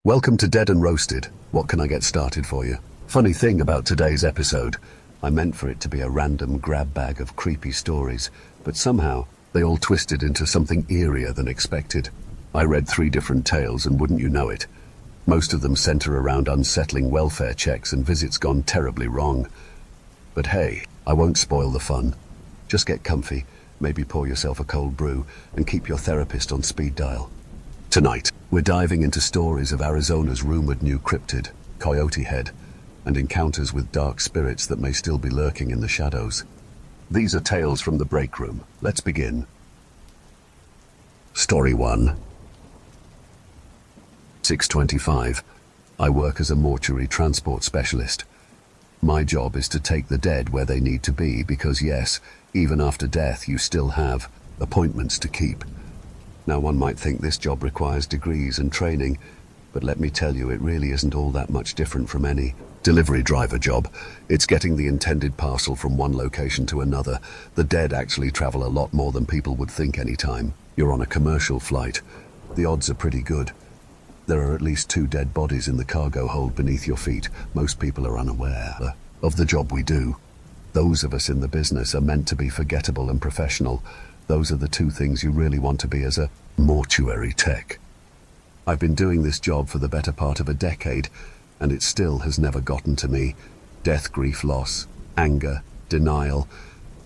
Welcome to Dead and Roasted. What can I get started for you? Funny thing about today's episode, I meant for it to be a random grab bag of creepy stories, but somehow they all twisted into something eerier than expected. I read 3 different tales and wouldn't you know it, most of them center around unsettling welfare checks and visits gone terribly wrong. But hey, I won't spoil the fun. Just get comfy, maybe pour yourself a cold brew, and keep your therapist on speed dial. Tonight, we're diving into stories of Arizona's rumored new cryptid, COYOTEHEAD, and encounters with dark spirits that may still be lurking in the shadows. These are tales from the break room. Let's begin. Story 1. 6:25. I work as a mortuary transport specialist. My job is to take the dead where they need to be because yes, even after death you still have appointments to keep. Now one might think this job requires degrees and training, but let me tell you, it really isn't all that much different from any delivery driver job. It's getting the intended parcel from one location to another. The dead actually travel a lot more than people would think anytime you're on a commercial flight. The odds are pretty good. There are at least 2 dead bodies in the cargo hold beneath your feet. Most people are unaware of the job we do. Those of us in the business are meant to be forgettable and professional. Those are the 2 things you really want to be as a mortuary tech. I've been doing this job for the better part of a decade, and it still has never gotten to me. Death, grief, loss, anger, denial,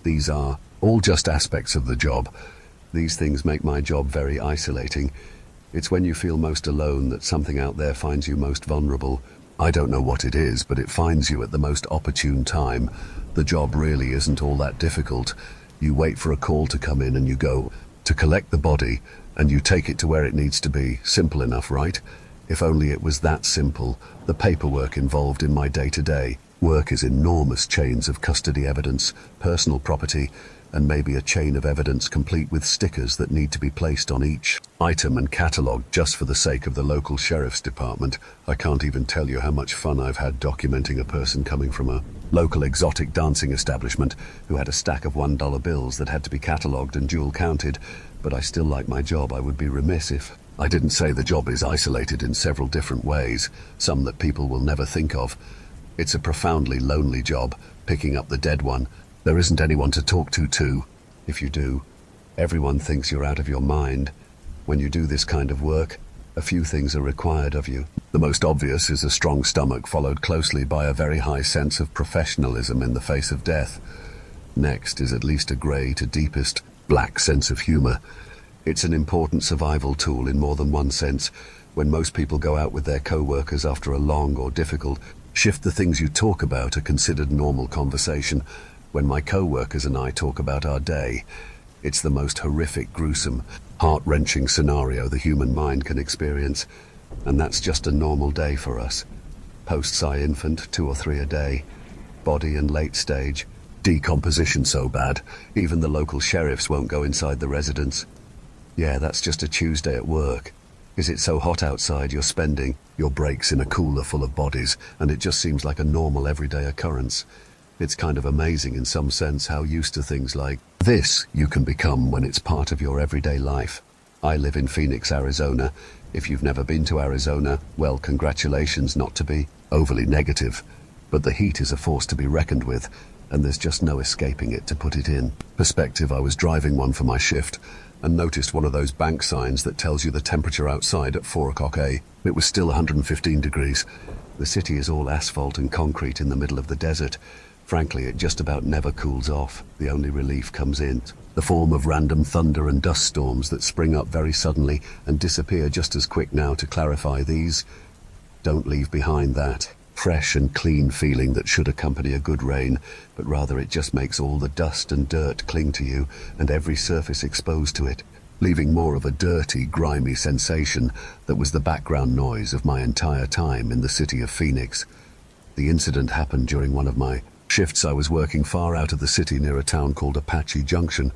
these are all just aspects of the job. These things make my job very isolating. It's when you feel most alone that something out there finds you most vulnerable. I don't know what it is, but it finds you at the most opportune time. The job really isn't all that difficult. You wait for a call to come in and you go to collect the body and you take it to where it needs to be. Simple enough, right? If only it was that simple. The paperwork involved in my day-to-day work is enormous chains of custody evidence, personal property, and maybe a chain of evidence complete with stickers that need to be placed on each item and catalogued just for the sake of the local sheriff's department. I can't even tell you how much fun I've had documenting a person coming from a local exotic dancing establishment who had a stack of $1 bills that had to be catalogued and dual counted. But I still like my job. I would be remiss if I didn't say the job is isolated in several different ways, some that people will never think of. It's a profoundly lonely job, picking up the dead one. There isn't anyone to talk to too. If you do, everyone thinks you're out of your mind. When you do this kind of work, a few things are required of you. The most obvious is a strong stomach, followed closely by a very high sense of professionalism in the face of death. Next is at least a grey to deepest black sense of humour. It's an important survival tool in more than one sense. When most people go out with their co-workers after a long or difficult shift, the things you talk about are considered normal conversation. When my co-workers and I talk about our day, it's the most horrific, gruesome, heart-wrenching scenario the human mind can experience. And that's just a normal day for us. Post-sci infant, 2 or 3 a day. Body and late stage. Decomposition so bad, even the local sheriffs won't go inside the residence. Yeah, that's just a Tuesday at work. Is it so hot outside you're spending your breaks in a cooler full of bodies, and it just seems like a normal everyday occurrence. It's kind of amazing in some sense how used to things like this you can become when it's part of your everyday life. I live in Phoenix, Arizona. If you've never been to Arizona, well, congratulations, not to be overly negative. But the heat is a force to be reckoned with, and there's just no escaping it. To put it in perspective, I was driving one for my shift and noticed one of those bank signs that tells you the temperature outside at 4 o'clock a.m. It was still 115 degrees. The city is all asphalt and concrete in the middle of the desert. Frankly, it just about never cools off. The only relief comes in the form of random thunder and dust storms that spring up very suddenly and disappear just as quick. Now, to clarify, these don't leave behind that fresh and clean feeling that should accompany a good rain, but rather it just makes all the dust and dirt cling to you and every surface exposed to it, leaving more of a dirty, grimy sensation that was the background noise of my entire time in the city of Phoenix. The incident happened during one of my shifts. I was working far out of the city near a town called Apache Junction.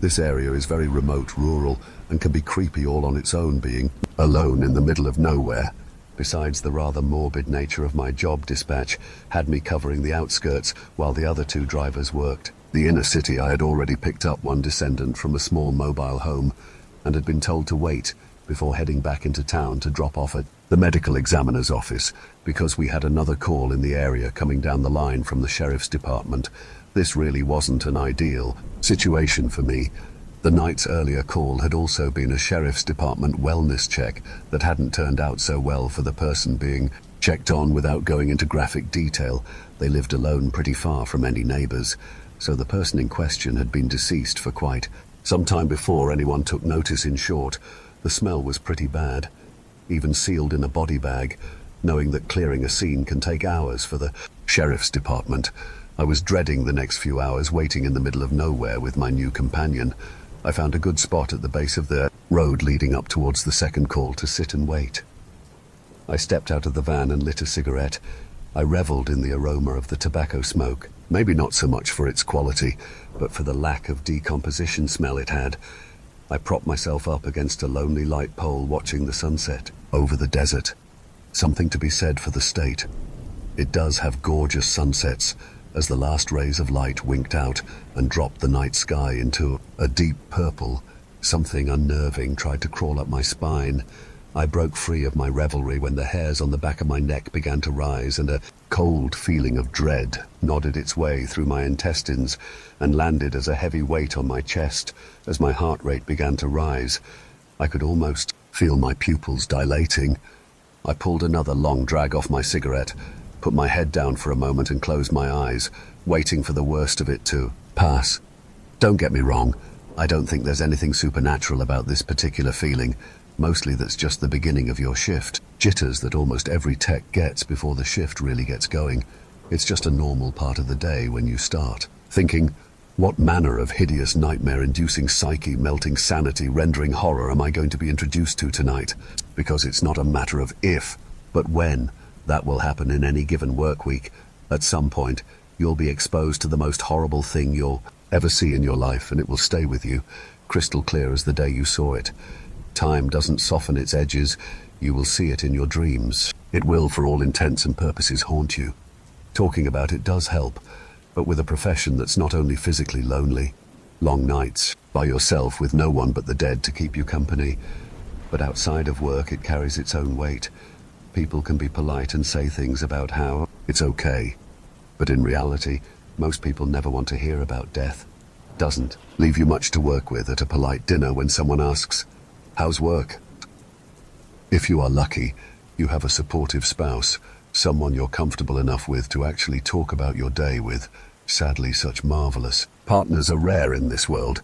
This area is very remote, rural, and can be creepy all on its own, being alone in the middle of nowhere. Besides, the rather morbid nature of my job dispatch had me covering the outskirts while the other 2 drivers worked the inner city. I had already picked up one descendant from a small mobile home and had been told to wait before heading back into town to drop off at the medical examiner's office because we had another call in the area coming down the line from the sheriff's department. This really wasn't an ideal situation for me. The night's earlier call had also been a sheriff's department wellness check that hadn't turned out so well for the person being checked on. Without going into graphic detail, they lived alone pretty far from any neighbors, so the person in question had been deceased for quite some time before anyone took notice. In short, the smell was pretty bad, even sealed in a body bag. Knowing that clearing a scene can take hours for the sheriff's department, I was dreading the next few hours waiting in the middle of nowhere with my new companion. I found a good spot at the base of the road leading up towards the second call to sit and wait. I stepped out of the van and lit a cigarette. I reveled in the aroma of the tobacco smoke, maybe not so much for its quality, but for the lack of decomposition smell it had. I propped myself up against a lonely light pole watching the sunset over the desert. Something to be said for the state. It does have gorgeous sunsets, as the last rays of light winked out and dropped the night sky into a deep purple. Something unnerving tried to crawl up my spine. I broke free of my revelry when the hairs on the back of my neck began to rise and a cold feeling of dread nodded its way through my intestines and landed as a heavy weight on my chest as my heart rate began to rise. I could almost feel my pupils dilating. I pulled another long drag off my cigarette, put my head down for a moment and closed my eyes, waiting for the worst of it to pass. Don't get me wrong, I don't think there's anything supernatural about this particular feeling. Mostly that's just the beginning of your shift. Jitters that almost every tech gets before the shift really gets going. It's just a normal part of the day when you start thinking, what manner of hideous nightmare-inducing psyche, melting sanity, rendering horror am I going to be introduced to tonight? Because it's not a matter of if, but when. That will happen in any given work week. At some point, you'll be exposed to the most horrible thing you'll ever see in your life, and it will stay with you, crystal clear as the day you saw it. Time doesn't soften its edges. You will see it in your dreams. It will, for all intents and purposes, haunt you. Talking about it does help, but with a profession that's not only physically lonely, long nights by yourself with no one but the dead to keep you company, but outside of work it carries its own weight. People can be polite and say things about how it's okay, but in reality, most people never want to hear about death. Doesn't leave you much to work with at a polite dinner when someone asks, "How's work?" If you are lucky, you have a supportive spouse, someone you're comfortable enough with to actually talk about your day with. Sadly, such marvelous partners are rare in this world,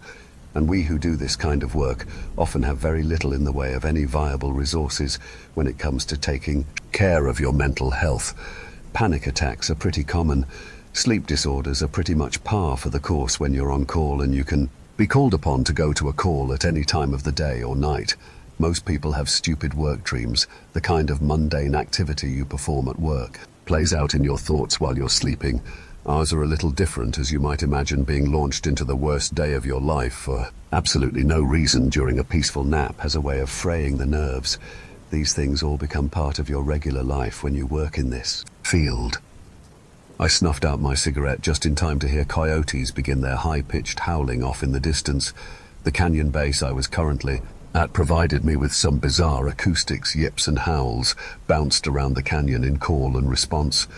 and we who do this kind of work often have very little in the way of any viable resources when it comes to taking care of your mental health. Panic attacks are pretty common. Sleep disorders are pretty much par for the course when you're on call, and you can be called upon to go to a call at any time of the day or night. Most people have stupid work dreams. The kind of mundane activity you perform at work plays out in your thoughts while you're sleeping. Ours are a little different, as you might imagine being launched into the worst day of your life for absolutely no reason during a peaceful nap has a way of fraying the nerves. These things all become part of your regular life when you work in this field. I snuffed out my cigarette just in time to hear coyotes begin their high-pitched howling off in the distance. The canyon base I was currently at provided me with some bizarre acoustics. Yips and howls bounced around the canyon in call and response.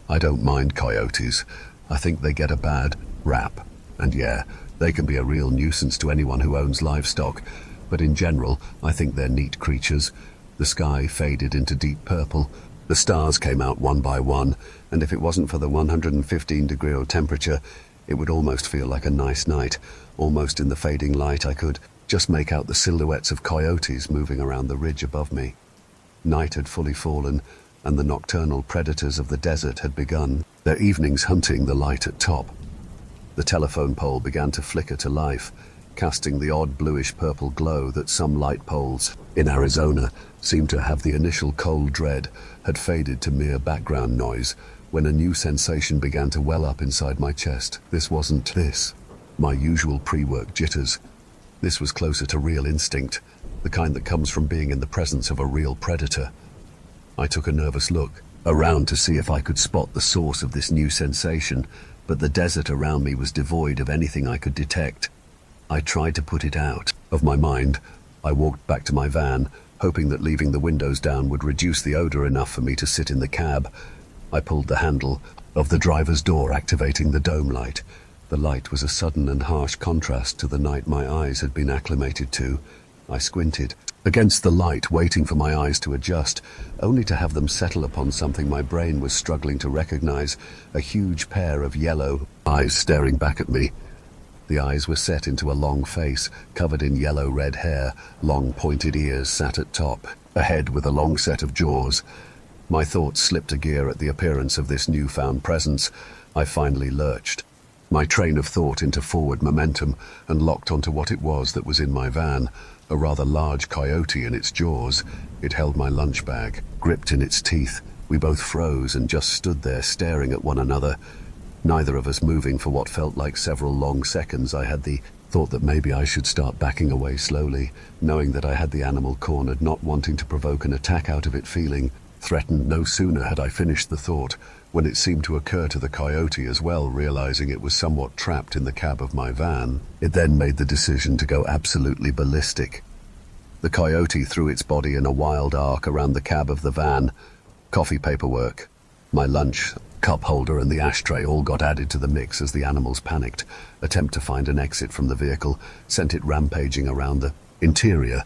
I don't mind coyotes. I think they get a bad rap. And yeah, they can be a real nuisance to anyone who owns livestock. But in general, I think they're neat creatures. The sky faded into deep purple. The stars came out one by one, and if it wasn't for the 115-degree temperature, it would almost feel like a nice night. Almost in the fading light, I could just make out the silhouettes of coyotes moving around the ridge above me. Night had fully fallen, and the nocturnal predators of the desert had begun their evenings hunting the light at top. The telephone pole began to flicker to life, casting the odd bluish-purple glow that some light poles in Arizona seemed to have. The initial cold dread had faded to mere background noise when a new sensation began to well up inside my chest. This wasn't my usual pre-work jitters. This was closer to real instinct, the kind that comes from being in the presence of a real predator. I took a nervous look around to see if I could spot the source of this new sensation, but the desert around me was devoid of anything I could detect. I tried to put it out of my mind, I walked back to my van, hoping that leaving the windows down would reduce the odor enough for me to sit in the cab. I pulled the handle of the driver's door, activating the dome light. The light was a sudden and harsh contrast to the night my eyes had been acclimated to. I squinted against the light, waiting for my eyes to adjust, only to have them settle upon something my brain was struggling to recognize, a huge pair of yellow eyes staring back at me. The eyes were set into a long face, covered in yellow-red hair, long pointed ears sat at top, a head with a long set of jaws. My thoughts slipped a gear at the appearance of this newfound presence. I finally lurched my train of thought into forward momentum and locked onto what it was that was in my van, a rather large coyote in its jaws. It held my lunch bag, gripped in its teeth. We both froze and just stood there staring at one another, neither of us moving for what felt like several long seconds. I had the thought that maybe I should start backing away slowly, knowing that I had the animal cornered, not wanting to provoke an attack out of it, feeling threatened. No sooner had I finished the thought when it seemed to occur to the coyote as well, realizing it was somewhat trapped in the cab of my van. It then made the decision to go absolutely ballistic. The coyote threw its body in a wild arc around the cab of the van. Coffee paperwork, my lunch, cup holder and the ashtray all got added to the mix as the animals panicked. Attempt to find an exit from the vehicle sent it rampaging around the interior.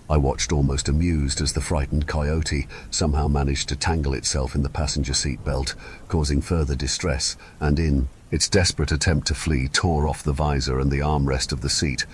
I watched almost amused as the frightened coyote somehow managed to tangle itself in the passenger seat belt, causing further distress, and in its desperate attempt to flee, tore off the visor and the armrest of the seat.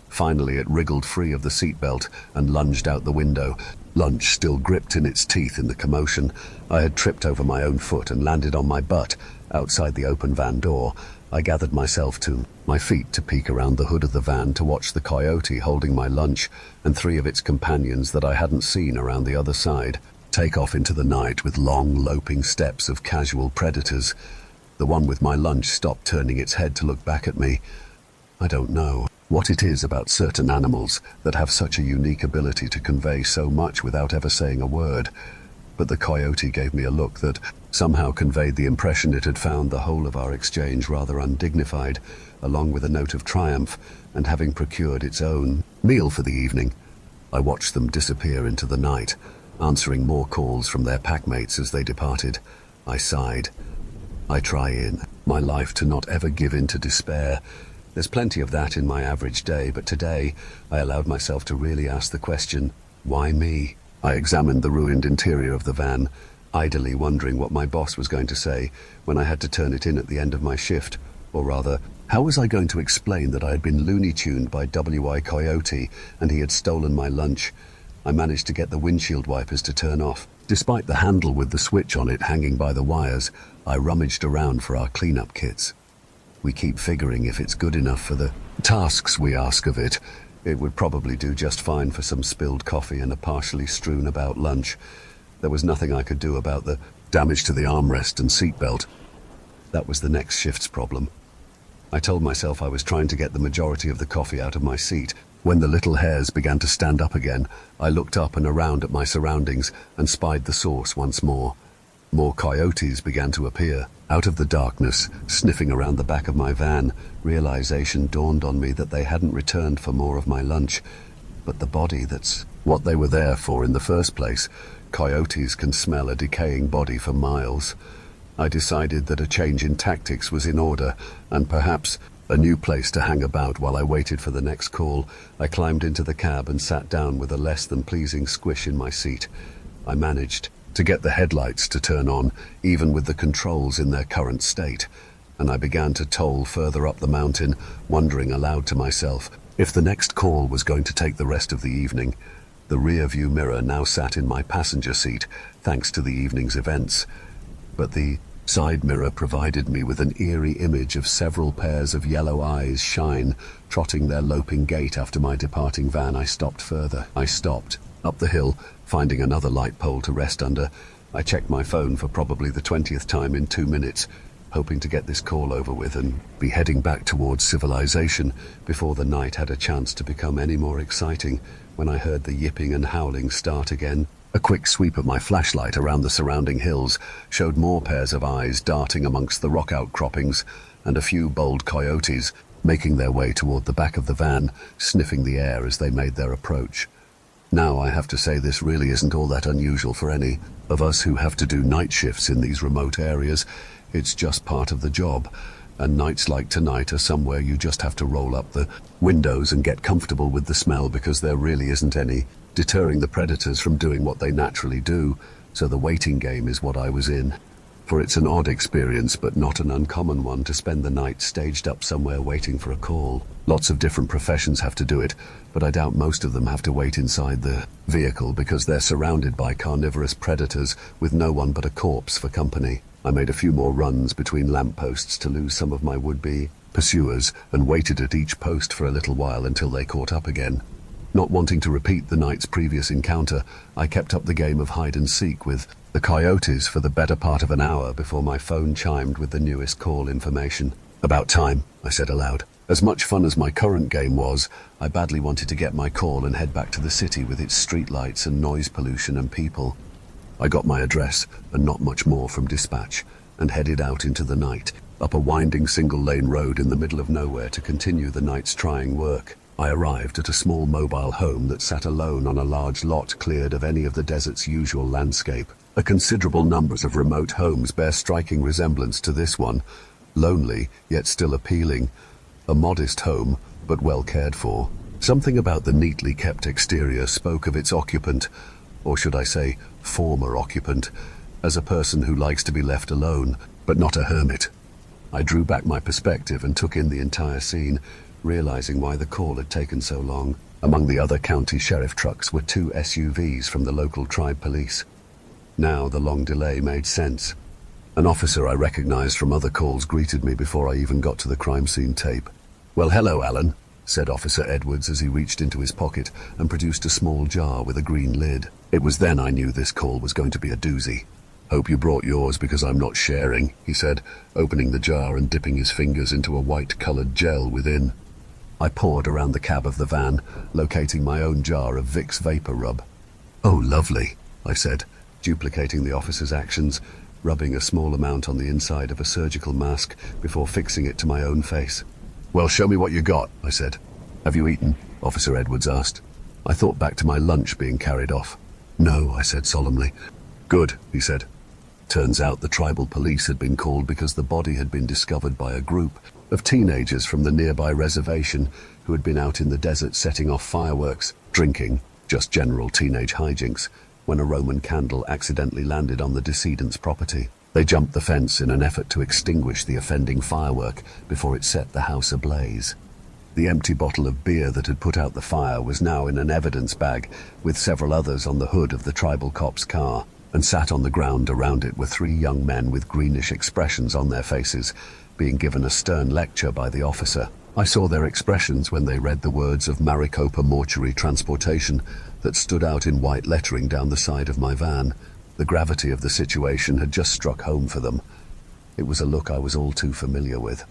Finally, it wriggled free of the seatbelt and lunged out the window, lunch still gripped in its teeth in the commotion. I had tripped over my own foot and landed on my butt outside the open van door. I gathered myself to my feet to peek around the hood of the van to watch the coyote holding my lunch and three of its companions that I hadn't seen around the other side take off into the night with long, loping steps of casual predators. The one with my lunch stopped turning its head to look back at me. I don't know what it is about certain animals that have such a unique ability to convey so much without ever saying a word, but the coyote gave me a look that somehow conveyed the impression it had found the whole of our exchange rather undignified, along with a note of triumph, and having procured its own meal for the evening. I watched them disappear into the night, answering more calls from their packmates as they departed. I sighed. I try in my life to not ever give in to despair. There's plenty of that in my average day, but today I allowed myself to really ask the question, why me? I examined the ruined interior of the van, idly wondering what my boss was going to say when I had to turn it in at the end of my shift, or rather, how was I going to explain that I had been looney-tuned by W.I. Coyote and he had stolen my lunch? I managed to get the windshield wipers to turn off. Despite the handle with the switch on it hanging by the wires, I rummaged around for our cleanup kits. We keep figuring if it's good enough for the tasks we ask of it. It would probably do just fine for some spilled coffee and a partially strewn about lunch. There was nothing I could do about the damage to the armrest and seatbelt. That was the next shift's problem. I told myself I was trying to get the majority of the coffee out of my seat. When the little hairs began to stand up again, I looked up and around at my surroundings and spied the source once more. More coyotes began to appear. Out of the darkness, sniffing around the back of my van, realization dawned on me that they hadn't returned for more of my lunch. But the body, that's what they were there for in the first place. Coyotes can smell a decaying body for miles. I decided that a change in tactics was in order, and perhaps a new place to hang about while I waited for the next call. I climbed into the cab and sat down with a less than pleasing squish in my seat. I managed to get the headlights to turn on, even with the controls in their current state, and I began to toll further up the mountain, wondering aloud to myself if the next call was going to take the rest of the evening. The rear-view mirror now sat in my passenger seat, thanks to the evening's events, but the side mirror provided me with an eerie image of several pairs of yellow eyes shine, trotting their loping gait after my departing van. I stopped up the hill, finding another light pole to rest under. I checked my phone for probably the 20th time in 2 minutes, hoping to get this call over with and be heading back towards civilization before the night had a chance to become any more exciting, when I heard the yipping and howling start again. A quick sweep of my flashlight around the surrounding hills showed more pairs of eyes darting amongst the rock outcroppings, and a few bold coyotes making their way toward the back of the van, sniffing the air as they made their approach. Now, I have to say this really isn't all that unusual for any of us who have to do night shifts in these remote areas. It's just part of the job, and nights like tonight are somewhere you just have to roll up the windows and get comfortable with the smell, because there really isn't any deterring the predators from doing what they naturally do, so the waiting game is what I was in. For it's an odd experience, but not an uncommon one, to spend the night staged up somewhere waiting for a call. Lots of different professions have to do it, but I doubt most of them have to wait inside the vehicle because they're surrounded by carnivorous predators with no one but a corpse for company. I made a few more runs between lampposts to lose some of my would-be pursuers and waited at each post for a little while until they caught up again. Not wanting to repeat the night's previous encounter, I kept up the game of hide-and-seek with the coyotes for the better part of an hour before my phone chimed with the newest call information. "About time," I said aloud. As much fun as my current game was, I badly wanted to get my call and head back to the city with its streetlights and noise pollution and people. I got my address, and not much more from dispatch, and headed out into the night, up a winding single-lane road in the middle of nowhere to continue the night's trying work. I arrived at a small mobile home that sat alone on a large lot cleared of any of the desert's usual landscape. A considerable numbers of remote homes bear striking resemblance to this one, lonely yet still appealing. A modest home, but well cared for. Something about the neatly kept exterior spoke of its occupant, or should I say former occupant, as a person who likes to be left alone, but not a hermit. I drew back my perspective and took in the entire scene, realizing why the call had taken so long. Among the other county sheriff trucks were 2 SUVs from the local tribe police. Now the long delay made sense. An officer I recognized from other calls greeted me before I even got to the crime scene tape. "Well, hello, Alan," said Officer Edwards as he reached into his pocket and produced a small jar with a green lid. It was then I knew this call was going to be a doozy. "Hope you brought yours because I'm not sharing," he said, opening the jar and dipping his fingers into a white-colored gel within. I poured around the cab of the van, locating my own jar of Vicks Vapor Rub. "Oh, lovely," I said, duplicating the officer's actions, rubbing a small amount on the inside of a surgical mask before fixing it to my own face. "Well, show me what you got," I said. "Have you eaten?" Officer Edwards asked. I thought back to my lunch being carried off. "No," I said solemnly. "Good," he said. Turns out the tribal police had been called because the body had been discovered by a group of teenagers from the nearby reservation who had been out in the desert setting off fireworks, drinking, just general teenage hijinks, when a Roman candle accidentally landed on the decedent's property. They jumped the fence in an effort to extinguish the offending firework before it set the house ablaze. The empty bottle of beer that had put out the fire was now in an evidence bag with several others on the hood of the tribal cop's car, and sat on the ground around it were 3 young men with greenish expressions on their faces, being given a stern lecture by the officer. I saw their expressions when they read the words of Maricopa Mortuary Transportation that stood out in white lettering down the side of my van. The gravity of the situation had just struck home for them. It was a look I was all too familiar with.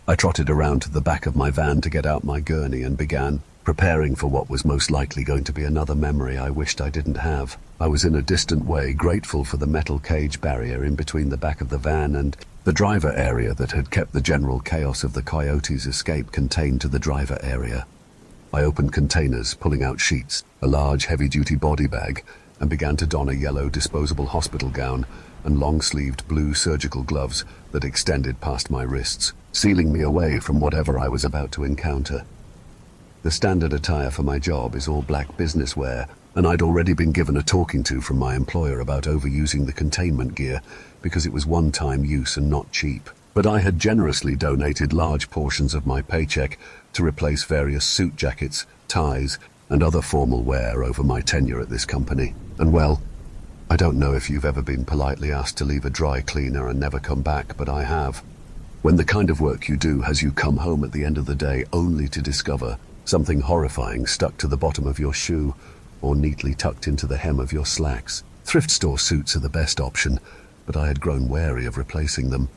I trotted around to the back of my van to get out my gurney and began preparing for what was most likely going to be another memory I wished I didn't have. I was in a distant way grateful for the metal cage barrier in between the back of the van and the driver area that had kept the general chaos of the coyotes' escape contained to the driver area. I opened containers, pulling out sheets, a large heavy-duty body bag, and began to don a yellow disposable hospital gown and long-sleeved blue surgical gloves that extended past my wrists, sealing me away from whatever I was about to encounter. The standard attire for my job is all black business wear, and I'd already been given a talking to from my employer about overusing the containment gear because it was one-time use and not cheap. But I had generously donated large portions of my paycheck to replace various suit jackets, ties, and other formal wear over my tenure at this company. And well, I don't know if you've ever been politely asked to leave a dry cleaner and never come back, but I have. When the kind of work you do has you come home at the end of the day only to discover something horrifying stuck to the bottom of your shoe or neatly tucked into the hem of your slacks. Thrift store suits are the best option, but I had grown wary of replacing them.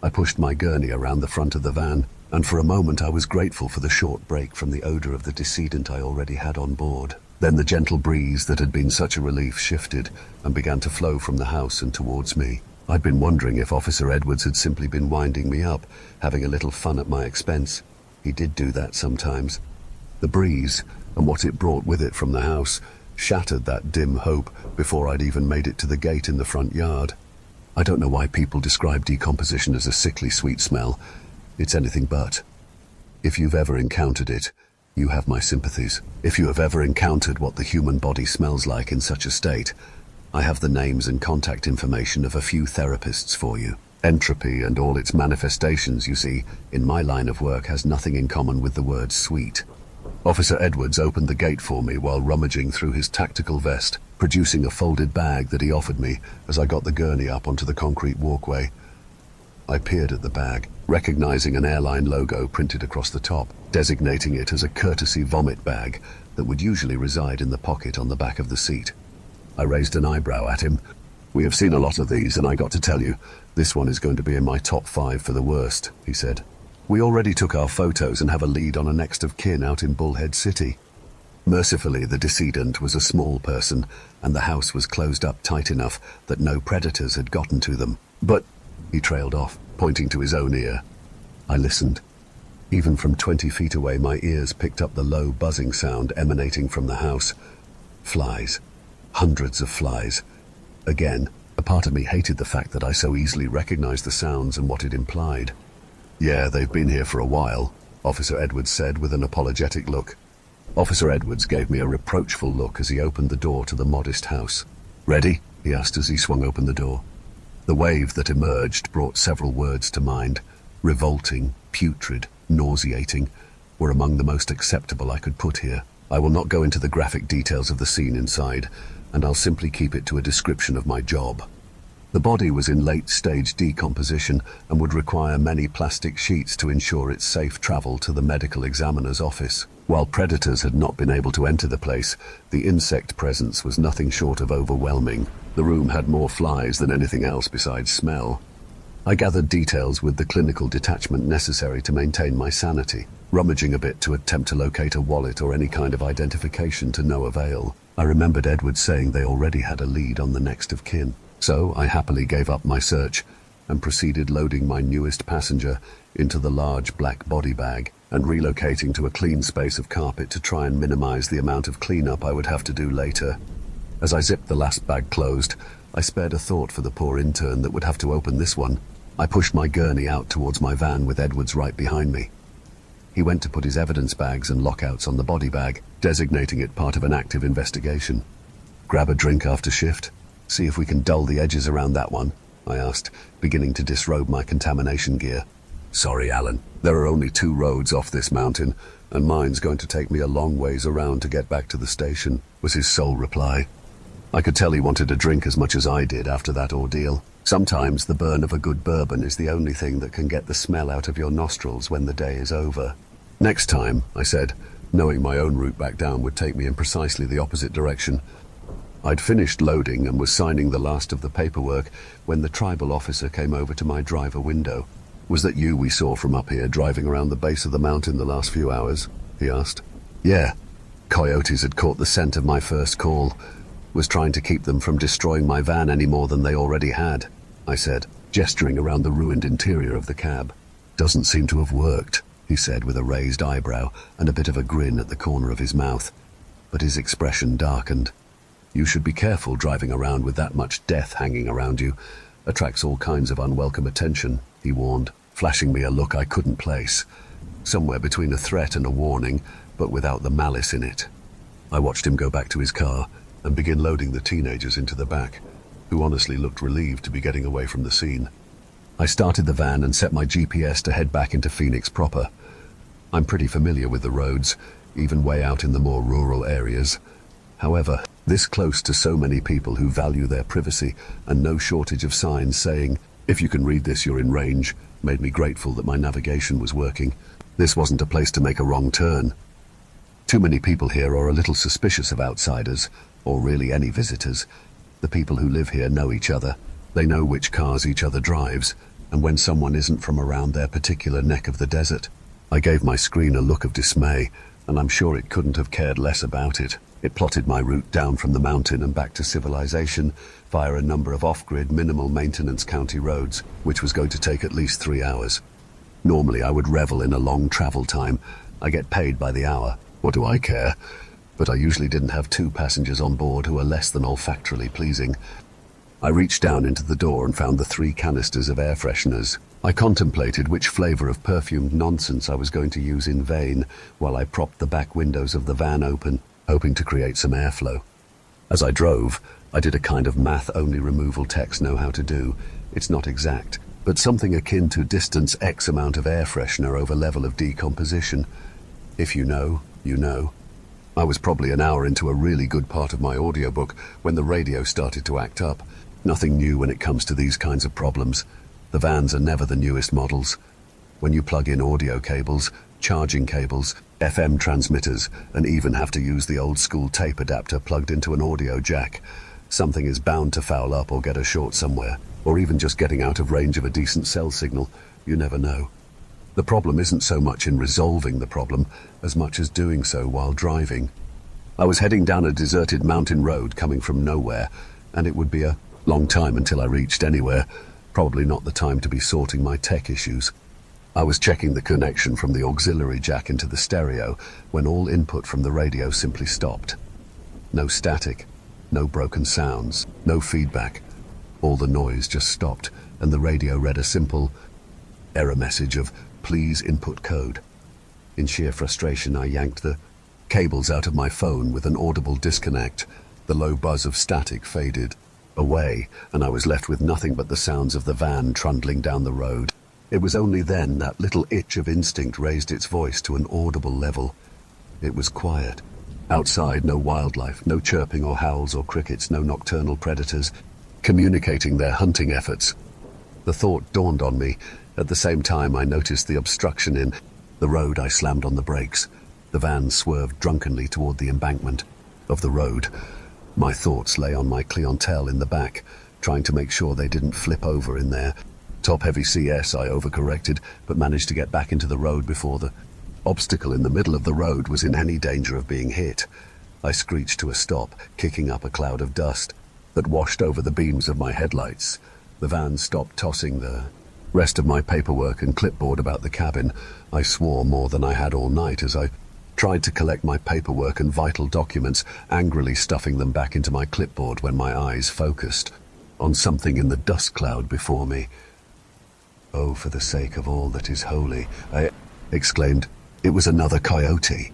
I pushed my gurney around the front of the van, and for a moment I was grateful for the short break from the odor of the decedent I already had on board. Then the gentle breeze that had been such a relief shifted and began to flow from the house and towards me. I'd been wondering if Officer Edwards had simply been winding me up, having a little fun at my expense. He did do that sometimes. The breeze, and what it brought with it from the house, shattered that dim hope before I'd even made it to the gate in the front yard. I don't know why people describe decomposition as a sickly sweet smell. It's anything but. If you've ever encountered it, you have my sympathies. If you have ever encountered what the human body smells like in such a state, I have the names and contact information of a few therapists for you. Entropy and all its manifestations, you see, in my line of work has nothing in common with the word sweet. Officer Edwards opened the gate for me while rummaging through his tactical vest, producing a folded bag that he offered me as I got the gurney up onto the concrete walkway. I peered at the bag, recognizing an airline logo printed across the top, designating it as a courtesy vomit bag that would usually reside in the pocket on the back of the seat. I raised an eyebrow at him. "We have seen a lot of these, and I got to tell you, this one is going to be in my top 5 for the worst," he said. "We already took our photos and have a lead on a next of kin out in Bullhead City." Mercifully, the decedent was a small person, and the house was closed up tight enough that no predators had gotten to them. "But," he trailed off, pointing to his own ear. I listened. Even from 20 feet away, my ears picked up the low buzzing sound emanating from the house. Flies. Hundreds of flies. Again, a part of me hated the fact that I so easily recognized the sounds and what it implied. "Yeah, they've been here for a while," Officer Edwards said with an apologetic look. Officer Edwards gave me a reproachful look as he opened the door to the modest house. "Ready?" he asked as he swung open the door. The wave that emerged brought several words to mind. Revolting, putrid, nauseating were among the most acceptable I could put here. I will not go into the graphic details of the scene inside, and I'll simply keep it to a description of my job. The body was in late-stage decomposition and would require many plastic sheets to ensure its safe travel to the medical examiner's office. While predators had not been able to enter the place, the insect presence was nothing short of overwhelming. The room had more flies than anything else besides smell. I gathered details with the clinical detachment necessary to maintain my sanity, rummaging a bit to attempt to locate a wallet or any kind of identification to no avail. I remembered Edwards saying they already had a lead on the next of kin. So I happily gave up my search and proceeded loading my newest passenger into the large black body bag and relocating to a clean space of carpet to try and minimize the amount of cleanup I would have to do later. As I zipped the last bag closed, I spared a thought for the poor intern that would have to open this one. I pushed my gurney out towards my van with Edwards right behind me. He went to put his evidence bags and lockouts on the body bag, designating it part of an active investigation. "Grab a drink after shift? See if we can dull the edges around that one," I asked, beginning to disrobe my contamination gear. "Sorry, Alan. There are only 2 roads off this mountain, and mine's going to take me a long ways around to get back to the station," was his sole reply. I could tell he wanted a drink as much as I did after that ordeal. Sometimes the burn of a good bourbon is the only thing that can get the smell out of your nostrils when the day is over. "Next time," I said, knowing my own route back down would take me in precisely the opposite direction. I'd finished loading and was signing the last of the paperwork when the tribal officer came over to my driver window. "Was that you we saw from up here driving around the base of the mountain the last few hours?" he asked. "Yeah. Coyotes had caught the scent of my first call. Was trying to keep them from destroying my van any more than they already had," I said, gesturing around the ruined interior of the cab. "Doesn't seem to have worked," he said with a raised eyebrow and a bit of a grin at the corner of his mouth. But his expression darkened. "You should be careful driving around with that much death hanging around you. Attracts all kinds of unwelcome attention," he warned, flashing me a look I couldn't place. Somewhere between a threat and a warning, but without the malice in it. I watched him go back to his car and begin loading the teenagers into the back, who honestly looked relieved to be getting away from the scene. I started the van and set my GPS to head back into Phoenix proper. I'm pretty familiar with the roads, even way out in the more rural areas. However, this close to so many people who value their privacy and no shortage of signs saying, "If you can read this, you're in range," made me grateful that my navigation was working. This wasn't a place to make a wrong turn. Too many people here are a little suspicious of outsiders, or really any visitors. The people who live here know each other. They know which cars each other drives, and when someone isn't from around their particular neck of the desert. I gave my screen a look of dismay, and I'm sure it couldn't have cared less about it. It plotted my route down from the mountain and back to civilization via a number of off-grid, minimal-maintenance county roads, which was going to take at least 3 hours. Normally I would revel in a long travel time. I get paid by the hour. What do I care? But I usually didn't have two passengers on board who are less than olfactorily pleasing. I reached down into the door and found the 3 canisters of air fresheners. I contemplated which flavor of perfumed nonsense I was going to use in vain while I propped the back windows of the van open, hoping to create some airflow. As I drove, I did a kind of math-only removal techs know how to do. It's not exact, but something akin to distance X amount of air freshener over level of decomposition. If you know, you know. I was probably an hour into a really good part of my audiobook when the radio started to act up. Nothing new when it comes to these kinds of problems. The vans are never the newest models. When you plug in audio cables, charging cables, FM transmitters, and even have to use the old-school tape adapter plugged into an audio jack, something is bound to foul up or get a short somewhere, or even just getting out of range of a decent cell signal. You never know. The problem isn't so much in resolving the problem as much as doing so while driving. I was heading down a deserted mountain road coming from nowhere, and it would be a long time until I reached anywhere. Probably not the time to be sorting my tech issues. I was checking the connection from the auxiliary jack into the stereo when all input from the radio simply stopped. No static, no broken sounds, no feedback. All the noise just stopped, and the radio read a simple error message of "Please input code." In sheer frustration, I yanked the cables out of my phone with an audible disconnect. The low buzz of static faded away, and I was left with nothing but the sounds of the van trundling down the road. It was only then that little itch of instinct raised its voice to an audible level. It was quiet. Outside, no wildlife, no chirping or howls or crickets, no nocturnal predators communicating their hunting efforts. The thought dawned on me. At the same time, I noticed the obstruction in the road. I slammed on the brakes. The van swerved drunkenly toward the embankment of the road. My thoughts lay on my clientele in the back, trying to make sure they didn't flip over in their top-heavy CS. I overcorrected, but managed to get back into the road before the obstacle in the middle of the road was in any danger of being hit. I screeched to a stop, kicking up a cloud of dust that washed over the beams of my headlights. The van stopped, tossing the rest of my paperwork and clipboard about the cabin. I swore more than I had all night as I tried to collect my paperwork and vital documents, angrily stuffing them back into my clipboard when my eyes focused on something in the dust cloud before me. "Oh, for the sake of all that is holy," I exclaimed. It was another coyote.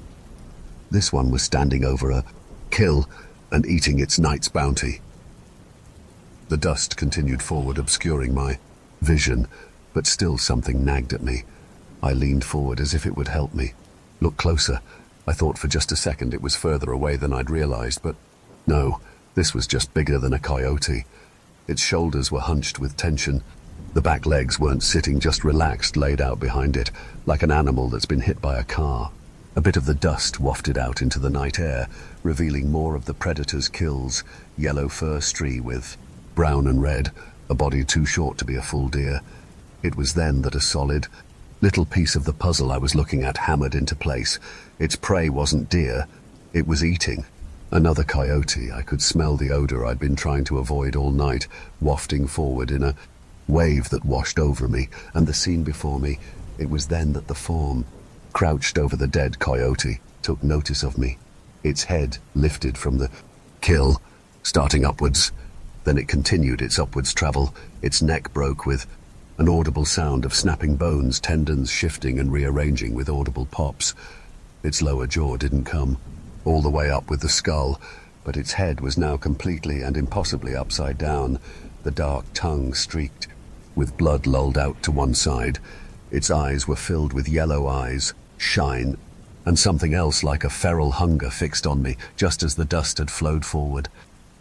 This one was standing over a kill and eating its night's bounty. The dust continued forward, obscuring my vision, but still something nagged at me. I leaned forward as if it would help me. Look closer. I thought for just a second it was further away than I'd realized, but no, this was just bigger than a coyote. Its shoulders were hunched with tension. The back legs weren't sitting, just relaxed, laid out behind it, like an animal that's been hit by a car. A bit of the dust wafted out into the night air, revealing more of the predator's kills: yellow fur stree with brown and red, a body too short to be a full deer. It was then that a solid little piece of the puzzle I was looking at hammered into place. Its prey wasn't deer, it was eating. Another coyote. I could smell the odor I'd been trying to avoid all night, wafting forward in a wave that washed over me, and the scene before me. It was then that the form, crouched over the dead coyote, took notice of me. Its head lifted from the kill, starting upwards. Then it continued its upwards travel. Its neck broke with an audible sound of snapping bones, tendons shifting and rearranging with audible pops. Its lower jaw didn't come all the way up with the skull, but its head was now completely and impossibly upside down. The dark tongue streaked with blood lolled out to one side. Its eyes were filled with yellow eyes, shine, and something else like a feral hunger fixed on me just as the dust had flowed forward.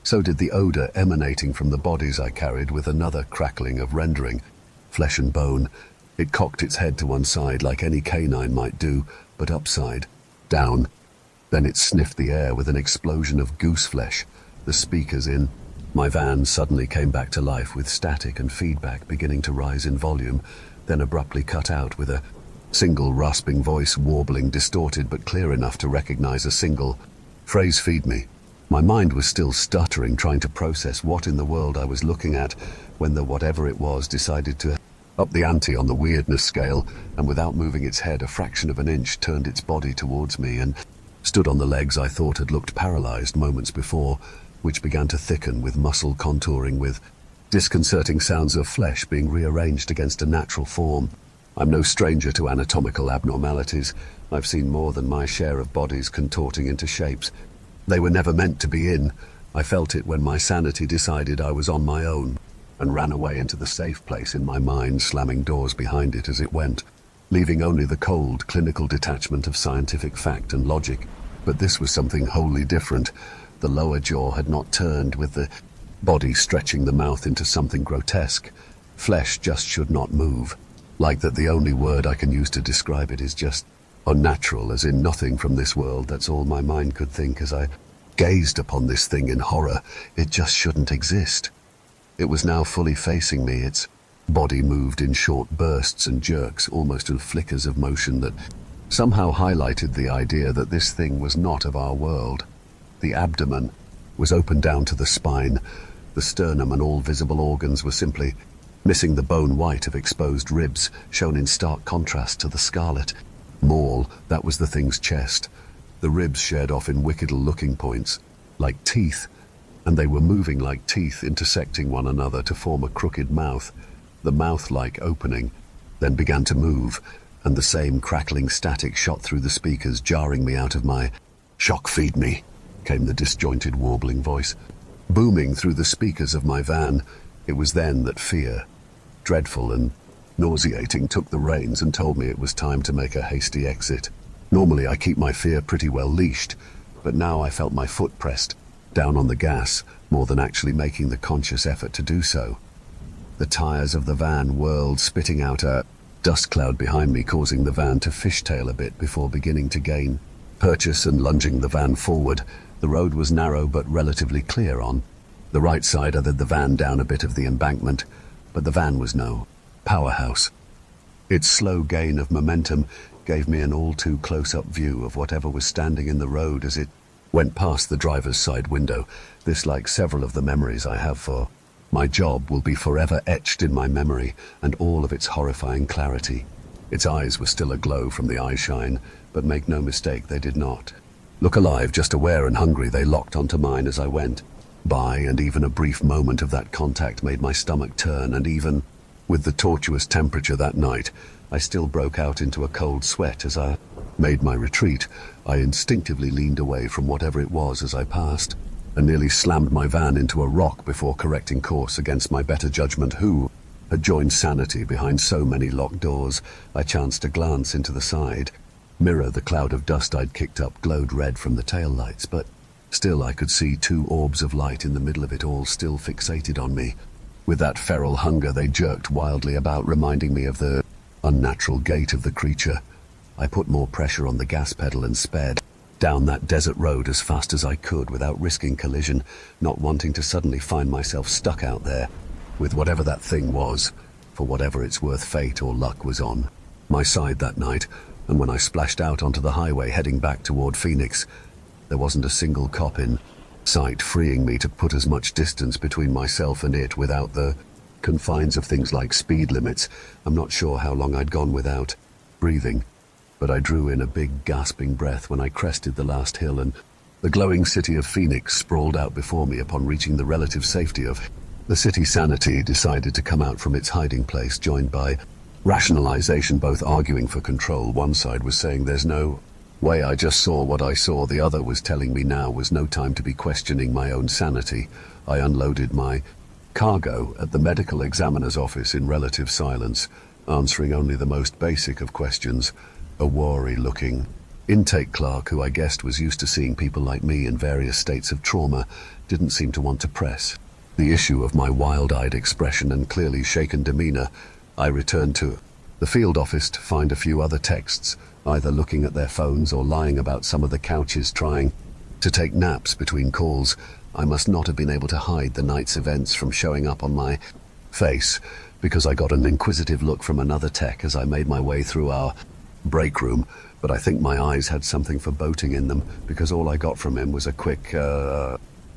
So did the odor emanating from the bodies I carried, with another crackling of rendering flesh and bone. It cocked its head to one side like any canine might do, but upside down. Then it sniffed the air with an explosion of goose flesh. The speakers in my van suddenly came back to life, with static and feedback beginning to rise in volume, then abruptly cut out with a single rasping voice, warbling, distorted but clear enough to recognize a single phrase: "Feed me." My mind was still stuttering, trying to process what in the world I was looking at, when the whatever it was decided to Up the ante on the weirdness scale, and without moving its head a fraction of an inch, turned its body towards me and stood on the legs I thought had looked paralyzed moments before, which began to thicken with muscle contouring, with disconcerting sounds of flesh being rearranged against a natural form. I'm no stranger to anatomical abnormalities. I've seen more than my share of bodies contorting into shapes they were never meant to be in. I felt it when my sanity decided I was on my own, and ran away into the safe place in my mind, slamming doors behind it as it went, leaving only the cold, clinical detachment of scientific fact and logic. But this was something wholly different. The lower jaw had not turned, with the body stretching the mouth into something grotesque. Flesh just should not move. Like that, the only word I can use to describe it is just unnatural, as in nothing from this world. That's all my mind could think as I gazed upon this thing in horror. It just shouldn't exist. It was now fully facing me. Its body moved in short bursts and jerks, almost in flickers of motion that somehow highlighted the idea that this thing was not of our world. The abdomen was open down to the spine. The sternum and all visible organs were simply missing, the bone white of exposed ribs shown in stark contrast to the scarlet maul that was the thing's chest. The ribs shared off in wicked-looking points, like teeth, and they were moving like teeth, intersecting one another to form a crooked mouth. The mouth-like opening then began to move, and the same crackling static shot through the speakers, jarring me out of my shock. "Feed me," came the disjointed, warbling voice, booming through the speakers of my van. It was then that fear, dreadful and nauseating, took the reins and told me it was time to make a hasty exit. Normally I keep my fear pretty well leashed, but now I felt my foot pressed down on the gas, more than actually making the conscious effort to do so. The tires of the van whirled, spitting out a dust cloud behind me, causing the van to fishtail a bit before beginning to gain purchase and lunging the van forward. The road was narrow but relatively clear on the right side. I led the van down a bit of the embankment, but the van was no powerhouse. Its slow gain of momentum gave me an all too close-up view of whatever was standing in the road as it went past the driver's side window. This, like several of the memories I have for my job, will be forever etched in my memory, and all of its horrifying clarity. Its eyes were still aglow from the eyeshine, but make no mistake, they did not look alive, just aware and hungry. They locked onto mine as I went by, and even a brief moment of that contact made my stomach turn, and even with the tortuous temperature that night, I still broke out into a cold sweat as I made my retreat. I instinctively leaned away from whatever it was as I passed, and nearly slammed my van into a rock before correcting course against my better judgment. Who had joined sanity behind so many locked doors? I chanced to glance into the side mirror. The cloud of dust I'd kicked up glowed red from the tail lights, but still I could see two orbs of light in the middle of it all, still fixated on me. With that feral hunger, they jerked wildly about, reminding me of the unnatural gait of the creature. I put more pressure on the gas pedal and sped down that desert road as fast as I could without risking collision, not wanting to suddenly find myself stuck out there with whatever that thing was, for whatever its worth, fate or luck was on my side that night. And when I splashed out onto the highway heading back toward Phoenix, there wasn't a single cop in sight, freeing me to put as much distance between myself and it without the confines of things like speed limits. I'm not sure how long I'd gone without breathing, but I drew in a big gasping breath when I crested the last hill, and the glowing city of Phoenix sprawled out before me. Upon reaching the relative safety of the city, sanity decided to come out from its hiding place, joined by rationalization, both arguing for control. One side was saying there's no way, I just saw what I saw. The other was telling me now was no time to be questioning my own sanity. I unloaded my cargo at the medical examiner's office in relative silence, answering only the most basic of questions. A wary-looking intake clerk, who I guessed was used to seeing people like me in various states of trauma, didn't seem to want to press the issue of my wild-eyed expression and clearly shaken demeanor. I returned to the field office to find a few other texts, either looking at their phones or lying about some of the couches trying to take naps between calls. I must not have been able to hide the night's events from showing up on my face, because I got an inquisitive look from another tech as I made my way through our break room, but I think my eyes had something foreboding in them, because all I got from him was a quick,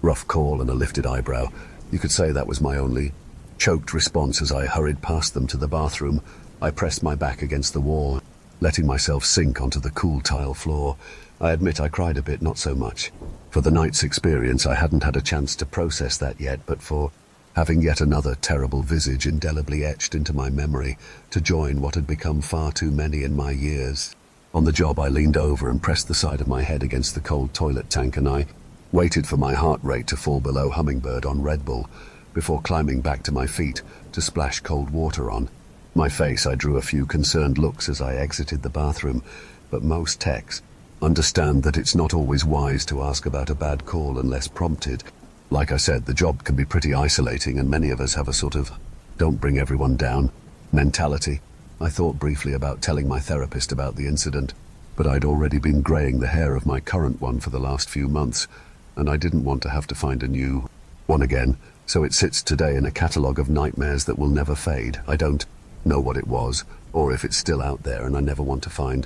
rough call and a lifted eyebrow. You could say that was my only choked response as I hurried past them to the bathroom. I pressed my back against the wall, letting myself sink onto the cool tile floor. I admit I cried a bit, not so much. For the night's experience, I hadn't had a chance to process that yet, but for having yet another terrible visage indelibly etched into my memory to join what had become far too many in my years. On the job, I leaned over and pressed the side of my head against the cold toilet tank, and I waited for my heart rate to fall below Hummingbird on Red Bull before climbing back to my feet to splash cold water on my face. I drew a few concerned looks as I exited the bathroom, but most techs understand that it's not always wise to ask about a bad call unless prompted. Like I said, the job can be pretty isolating, and many of us have a sort of don't bring everyone down mentality. I thought briefly about telling my therapist about the incident, but I'd already been graying the hair of my current one for the last few months, and I didn't want to have to find a new one again, so it sits today in a catalogue of nightmares that will never fade. I don't know what it was, or if it's still out there, and I never want to find.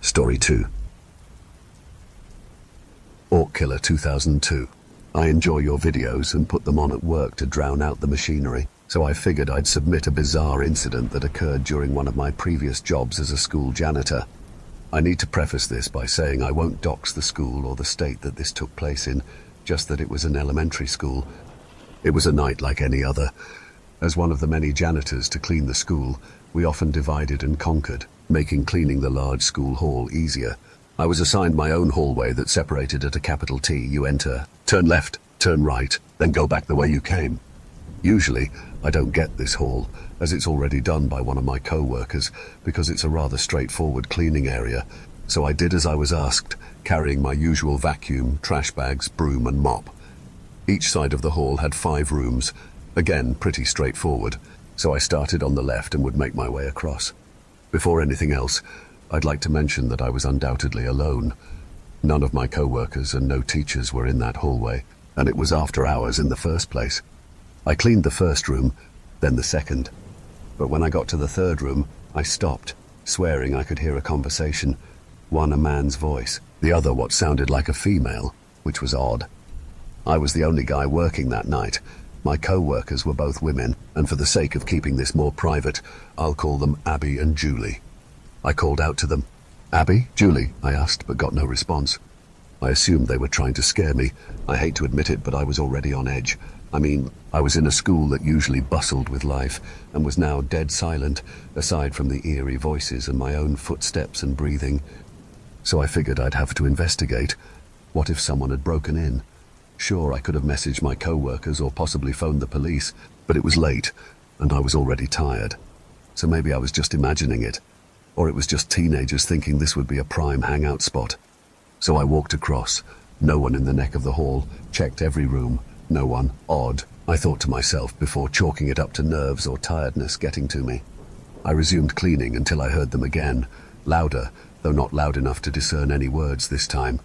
Story 2. Orc Killer 2002. I enjoy your videos and put them on at work to drown out the machinery, so I figured I'd submit a bizarre incident that occurred during one of my previous jobs as a school janitor. I need to preface this by saying I won't dox the school or the state that this took place in, just that it was an elementary school. It was a night like any other. As one of the many janitors to clean the school, we often divided and conquered, making cleaning the large school hall easier. I was assigned my own hallway that separated at a capital T. You enter, turn left, turn right, then go back the way you came. Usually, I don't get this hall, as it's already done by one of my co-workers, because it's a rather straightforward cleaning area, so I did as I was asked, carrying my usual vacuum, trash bags, broom and mop. Each side of the hall had 5 rooms, again pretty straightforward, so I started on the left and would make my way across. Before anything else, I'd like to mention that I was undoubtedly alone. None of my co-workers and no teachers were in that hallway, and it was after hours in the first place. I cleaned the first room, then the second. But when I got to the third room, I stopped, swearing I could hear a conversation. One a man's voice, the other what sounded like a female, which was odd. I was the only guy working that night. My co-workers were both women, and for the sake of keeping this more private, I'll call them Abby and Julie. I called out to them. "Abby? Julie?" I asked, but got no response. I assumed they were trying to scare me. I hate to admit it, but I was already on edge. I mean, I was in a school that usually bustled with life, and was now dead silent, aside from the eerie voices and my own footsteps and breathing. So I figured I'd have to investigate. What if someone had broken in? Sure, I could have messaged my co-workers or possibly phoned the police, but it was late, and I was already tired. So maybe I was just imagining it. Or it was just teenagers thinking this would be a prime hangout spot. So I walked across. No one in the neck of the hall. Checked every room. No one. Odd, I thought to myself before chalking it up to nerves or tiredness getting to me. I resumed cleaning until I heard them again. Louder, though not loud enough to discern any words this time.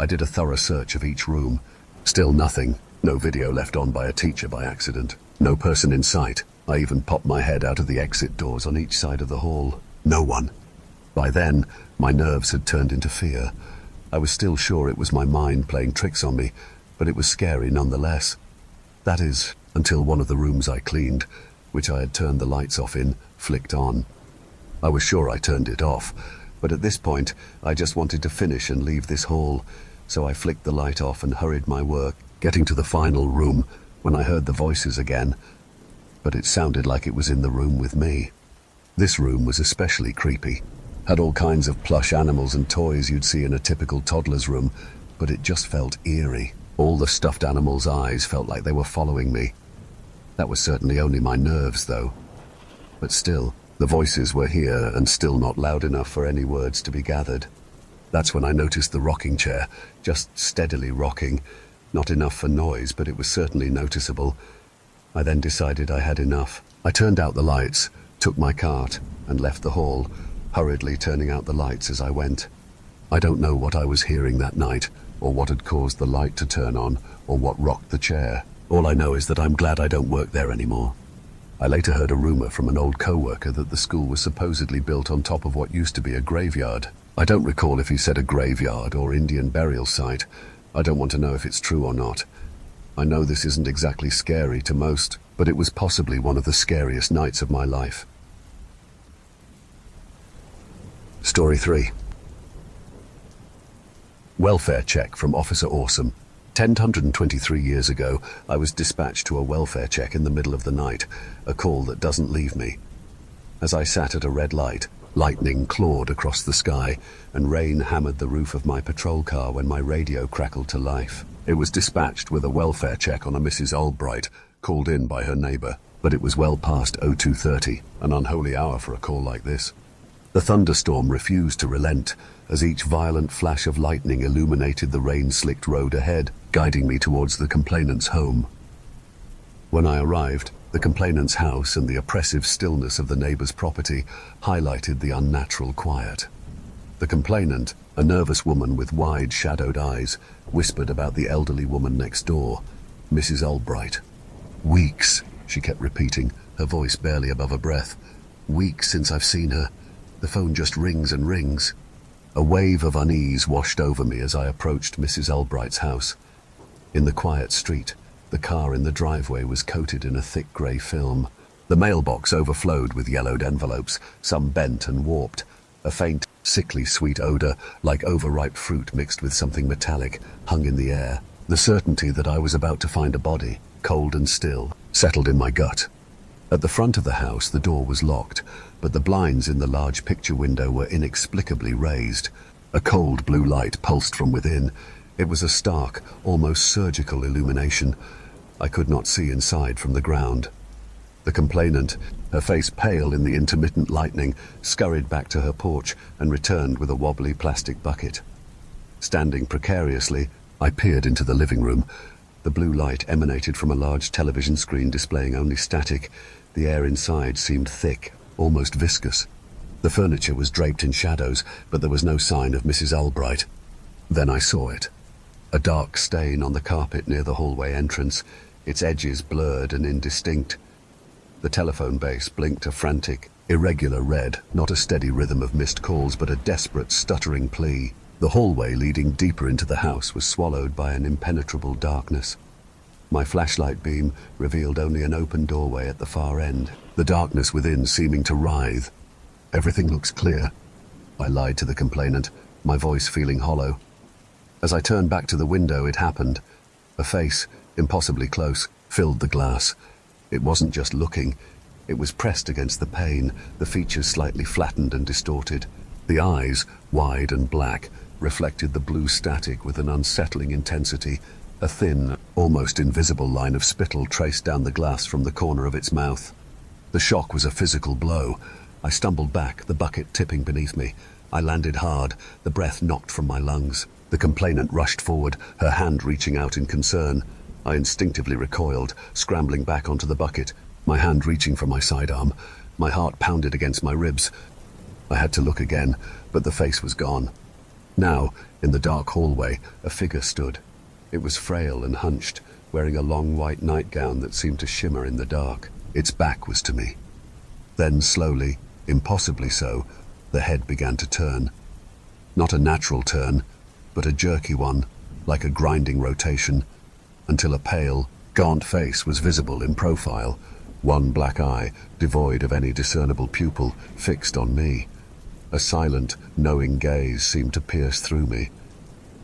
I did a thorough search of each room. Still nothing. No video left on by a teacher by accident. No person in sight. I even popped my head out of the exit doors on each side of the hall. No one. By then, my nerves had turned into fear. I was still sure it was my mind playing tricks on me, but it was scary nonetheless. That is, until one of the rooms I cleaned, which I had turned the lights off in, flicked on. I was sure I turned it off, but at this point, I just wanted to finish and leave this hall, so I flicked the light off and hurried my work, getting to the final room when I heard the voices again. But it sounded like it was in the room with me. This room was especially creepy. Had all kinds of plush animals and toys you'd see in a typical toddler's room, but it just felt eerie. All the stuffed animals' eyes felt like they were following me. That was certainly only my nerves, though. But still, the voices were here and still not loud enough for any words to be gathered. That's when I noticed the rocking chair, just steadily rocking. Not enough for noise, but it was certainly noticeable. I then decided I had enough. I turned out the lights, took my cart, and left the hall, hurriedly turning out the lights as I went. I don't know what I was hearing that night, or what had caused the light to turn on, or what rocked the chair. All I know is that I'm glad I don't work there anymore. I later heard a rumor from an old co-worker that the school was supposedly built on top of what used to be a graveyard. I don't recall if he said a graveyard or Indian burial site. I don't want to know if it's true or not. I know this isn't exactly scary to most, but it was possibly one of the scariest nights of my life. Story 3. Welfare check from Officer Awesome. 1,023 years ago, I was dispatched to a welfare check in the middle of the night, a call that doesn't leave me. As I sat at a red light, lightning clawed across the sky, and rain hammered the roof of my patrol car when my radio crackled to life. It was dispatched with a welfare check on a Mrs. Albright, called in by her neighbour, but it was well past 02:30, an unholy hour for a call like this. The thunderstorm refused to relent, as each violent flash of lightning illuminated the rain-slicked road ahead, guiding me towards the complainant's home. When I arrived, the complainant's house and the oppressive stillness of the neighbour's property highlighted the unnatural quiet. The complainant, a nervous woman with wide, shadowed eyes, whispered about the elderly woman next door, Mrs. Albright. "Weeks," she kept repeating, her voice barely above a breath. "Weeks since I've seen her. The phone just rings and rings." A wave of unease washed over me as I approached Mrs. Albright's house. In the quiet street, the car in the driveway was coated in a thick grey film. The mailbox overflowed with yellowed envelopes, some bent and warped. A faint, sickly sweet odour, like overripe fruit mixed with something metallic, hung in the air. The certainty that I was about to find a body, cold and still, settled in my gut. At the front of the house, the door was locked, but the blinds in the large picture window were inexplicably raised. A cold blue light pulsed from within. It was a stark, almost surgical illumination. I could not see inside from the ground. The complainant, her face pale in the intermittent lightning, scurried back to her porch and returned with a wobbly plastic bucket. Standing precariously, I peered into the living room. The blue light emanated from a large television screen displaying only static. The air inside seemed thick, almost viscous. The furniture was draped in shadows, but there was no sign of Mrs. Albright. Then I saw it. A dark stain on the carpet near the hallway entrance, its edges blurred and indistinct. The telephone base blinked a frantic, irregular red, not a steady rhythm of missed calls, but a desperate, stuttering plea. The hallway leading deeper into the house was swallowed by an impenetrable darkness. My flashlight beam revealed only an open doorway at the far end, the darkness within seeming to writhe. "Everything looks clear," I lied to the complainant, my voice feeling hollow. As I turned back to the window, it happened. A face, impossibly close, filled the glass. It wasn't just looking. It was pressed against the pane, the features slightly flattened and distorted. The eyes, wide and black, reflected the blue static with an unsettling intensity. A thin, almost invisible line of spittle traced down the glass from the corner of its mouth. The shock was a physical blow. I stumbled back, the bucket tipping beneath me. I landed hard, the breath knocked from my lungs. The complainant rushed forward, her hand reaching out in concern. I instinctively recoiled, scrambling back onto the bucket, my hand reaching for my sidearm. My heart pounded against my ribs. I had to look again, but the face was gone. Now, in the dark hallway, a figure stood. It was frail and hunched, wearing a long white nightgown that seemed to shimmer in the dark. Its back was to me. Then slowly, impossibly so, the head began to turn. Not a natural turn, but a jerky one, like a grinding rotation, until a pale, gaunt face was visible in profile, one black eye, devoid of any discernible pupil, fixed on me. A silent, knowing gaze seemed to pierce through me.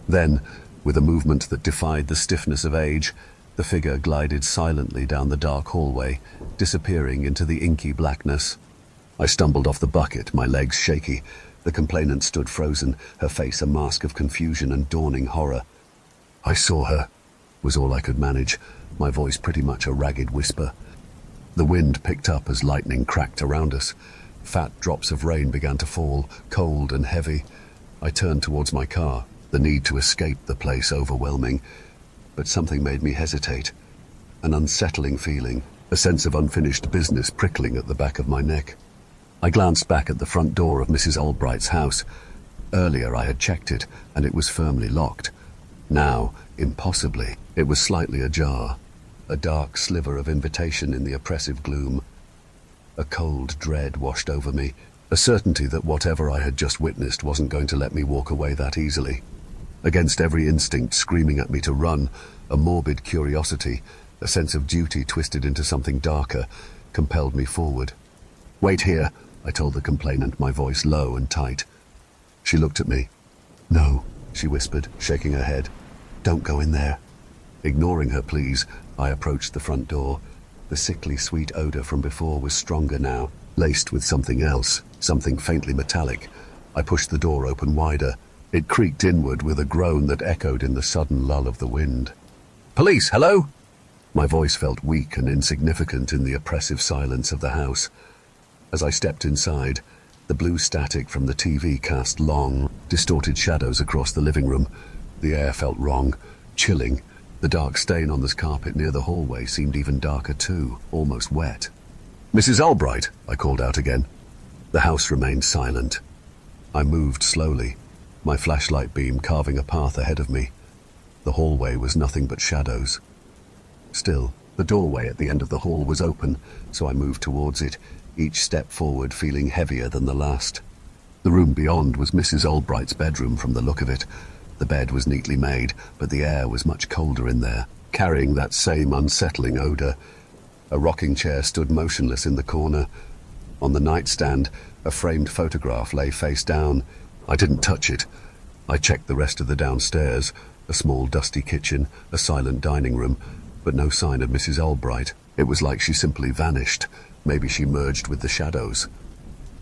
Then, with a movement that defied the stiffness of age, the figure glided silently down the dark hallway, disappearing into the inky blackness. I stumbled off the bucket, my legs shaky. The complainant stood frozen, her face a mask of confusion and dawning horror. "I saw her," was all I could manage, my voice pretty much a ragged whisper. The wind picked up as lightning cracked around us. Fat drops of rain began to fall, cold and heavy. I turned towards my car, the need to escape the place overwhelming. But something made me hesitate. An unsettling feeling, a sense of unfinished business prickling at the back of my neck. I glanced back at the front door of Mrs. Albright's house. Earlier I had checked it, and it was firmly locked. Now, impossibly, it was slightly ajar, a dark sliver of invitation in the oppressive gloom. A cold dread washed over me, a certainty that whatever I had just witnessed wasn't going to let me walk away that easily. Against every instinct screaming at me to run, a morbid curiosity, a sense of duty twisted into something darker, compelled me forward. "Wait here," I told the complainant, my voice low and tight. She looked at me. "No," she whispered, shaking her head. "Don't go in there." Ignoring her pleas, I approached the front door. The sickly sweet odor from before was stronger now, laced with something else, something faintly metallic. I pushed the door open wider. It creaked inward with a groan that echoed in the sudden lull of the wind. "Police, hello?" My voice felt weak and insignificant in the oppressive silence of the house. As I stepped inside, the blue static from the TV cast long, distorted shadows across the living room. The air felt wrong, chilling. The dark stain on this carpet near the hallway seemed even darker too, almost wet. "Mrs. Albright," I called out again. The house remained silent. I moved slowly, my flashlight beam carving a path ahead of me. The hallway was nothing but shadows. Still, the doorway at the end of the hall was open, so I moved towards it, each step forward feeling heavier than the last. The room beyond was Mrs. Albright's bedroom from the look of it. The bed was neatly made, but the air was much colder in there, carrying that same unsettling odor. A rocking chair stood motionless in the corner. On the nightstand, a framed photograph lay face down. I didn't touch it. I checked the rest of the downstairs, a small dusty kitchen, a silent dining room, but no sign of Mrs. Albright. It was like she simply vanished. Maybe she merged with the shadows.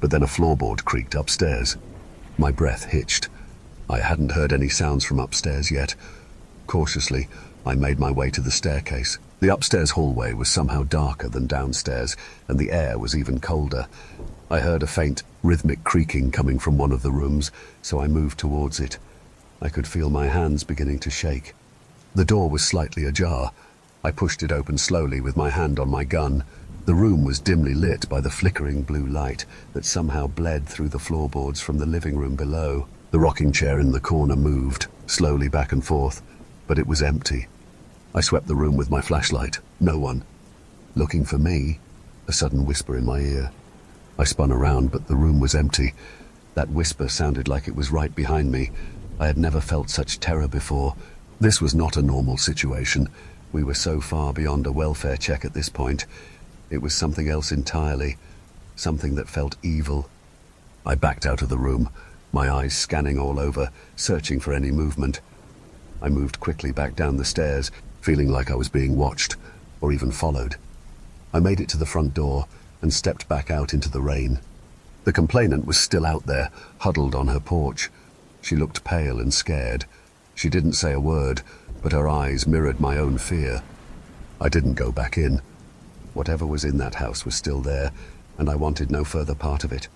But then a floorboard creaked upstairs. My breath hitched. I hadn't heard any sounds from upstairs yet. Cautiously, I made my way to the staircase. The upstairs hallway was somehow darker than downstairs, and the air was even colder. I heard a faint, rhythmic creaking coming from one of the rooms, so I moved towards it. I could feel my hands beginning to shake. The door was slightly ajar. I pushed it open slowly with my hand on my gun. The room was dimly lit by the flickering blue light that somehow bled through the floorboards from the living room below. The rocking chair in the corner moved, slowly back and forth, but it was empty. I swept the room with my flashlight. No one. "Looking for me?" A sudden whisper in my ear. I spun around, but the room was empty. That whisper sounded like it was right behind me. I had never felt such terror before. This was not a normal situation. We were so far beyond a welfare check at this point. It was something else entirely, something that felt evil. I backed out of the room, my eyes scanning all over, searching for any movement. I moved quickly back down the stairs, feeling like I was being watched, or even followed. I made it to the front door and stepped back out into the rain. The complainant was still out there, huddled on her porch. She looked pale and scared. She didn't say a word, but her eyes mirrored my own fear. I didn't go back in. Whatever was in that house was still there, and I wanted no further part of it.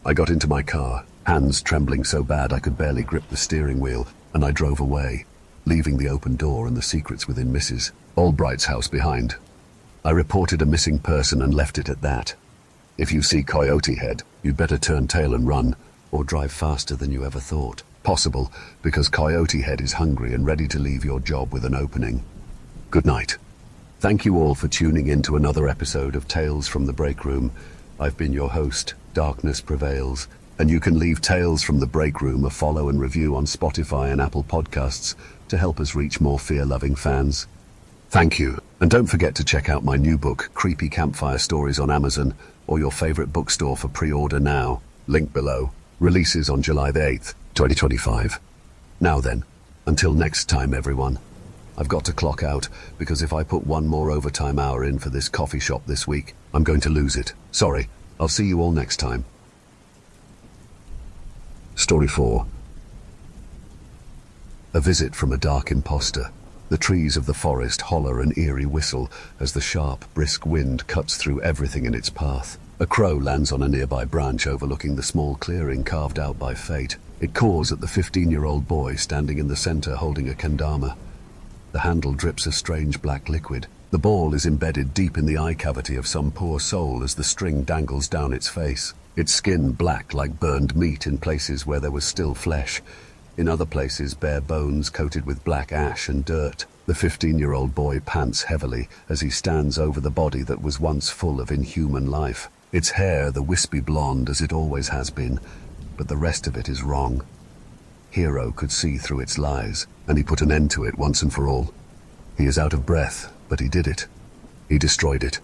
I got into my car, hands trembling so bad I could barely grip the steering wheel, and I drove away, leaving the open door and the secrets within Mrs. Albright's house behind. I reported a missing person and left it at that. If you see Coyote Head, you'd better turn tail and run, or drive faster than you ever thought. Possible, because Coyote Head is hungry and ready to leave your job with an opening. Good night. Thank you all for tuning in to another episode of Tales from the Break Room. I've been your host, Darkness Prevails, and you can leave Tales from the Break Room a follow and review on Spotify and Apple Podcasts to help us reach more fear-loving fans. Thank you, and don't forget to check out my new book, Creepy Campfire Stories, on Amazon or your favorite bookstore for pre-order now. Link below. Releases on July the 8th, 2025. Now then, until next time everyone. I've got to clock out, because if I put one more overtime hour in for this coffee shop this week, I'm going to lose it. Sorry, I'll see you all next time. Story 4. A visit from a dark imposter. The trees of the forest holler an eerie whistle as the sharp, brisk wind cuts through everything in its path. A crow lands on a nearby branch overlooking the small clearing carved out by fate. It caws at the 15-year-old boy standing in the center holding a kendama. The handle drips a strange black liquid. The ball is embedded deep in the eye cavity of some poor soul as the string dangles down its face. Its skin black like burned meat in places where there was still flesh. In other places, bare bones coated with black ash and dirt. The 15-year-old boy pants heavily as he stands over the body that was once full of inhuman life. Its hair the wispy blonde as it always has been, but the rest of it is wrong. Hero could see through its lies, and he put an end to it once and for all. He is out of breath, but he did it. He destroyed it.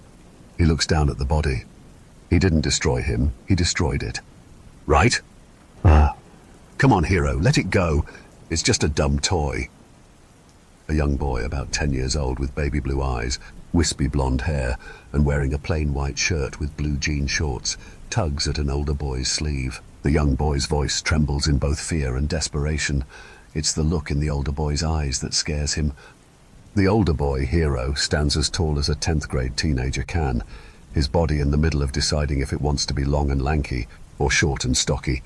He looks down at the body. He didn't destroy him, he destroyed it. Right? Come on, Hero, let it go. It's just a dumb toy. A young boy about 10 years old with baby blue eyes, wispy blonde hair, and wearing a plain white shirt with blue jean shorts, tugs at an older boy's sleeve. The young boy's voice trembles in both fear and desperation. It's the look in the older boy's eyes that scares him. The older boy, Hero, stands as tall as a 10th grade teenager can, his body in the middle of deciding if it wants to be long and lanky or short and stocky.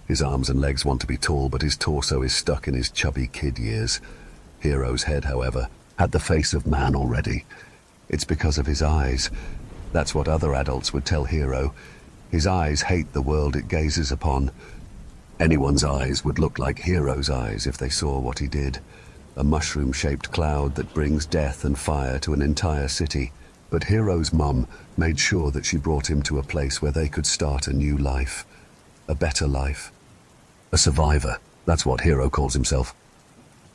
His arms and legs want to be tall, but his torso is stuck in his chubby kid years. Hero's head, however, had the face of man already. It's because of his eyes. That's what other adults would tell Hero. His eyes hate the world it gazes upon. Anyone's eyes would look like Hero's eyes if they saw what he did. A mushroom-shaped cloud that brings death and fire to an entire city. But Hero's mum made sure that she brought him to a place where they could start a new life. A better life. A survivor. That's what Hero calls himself.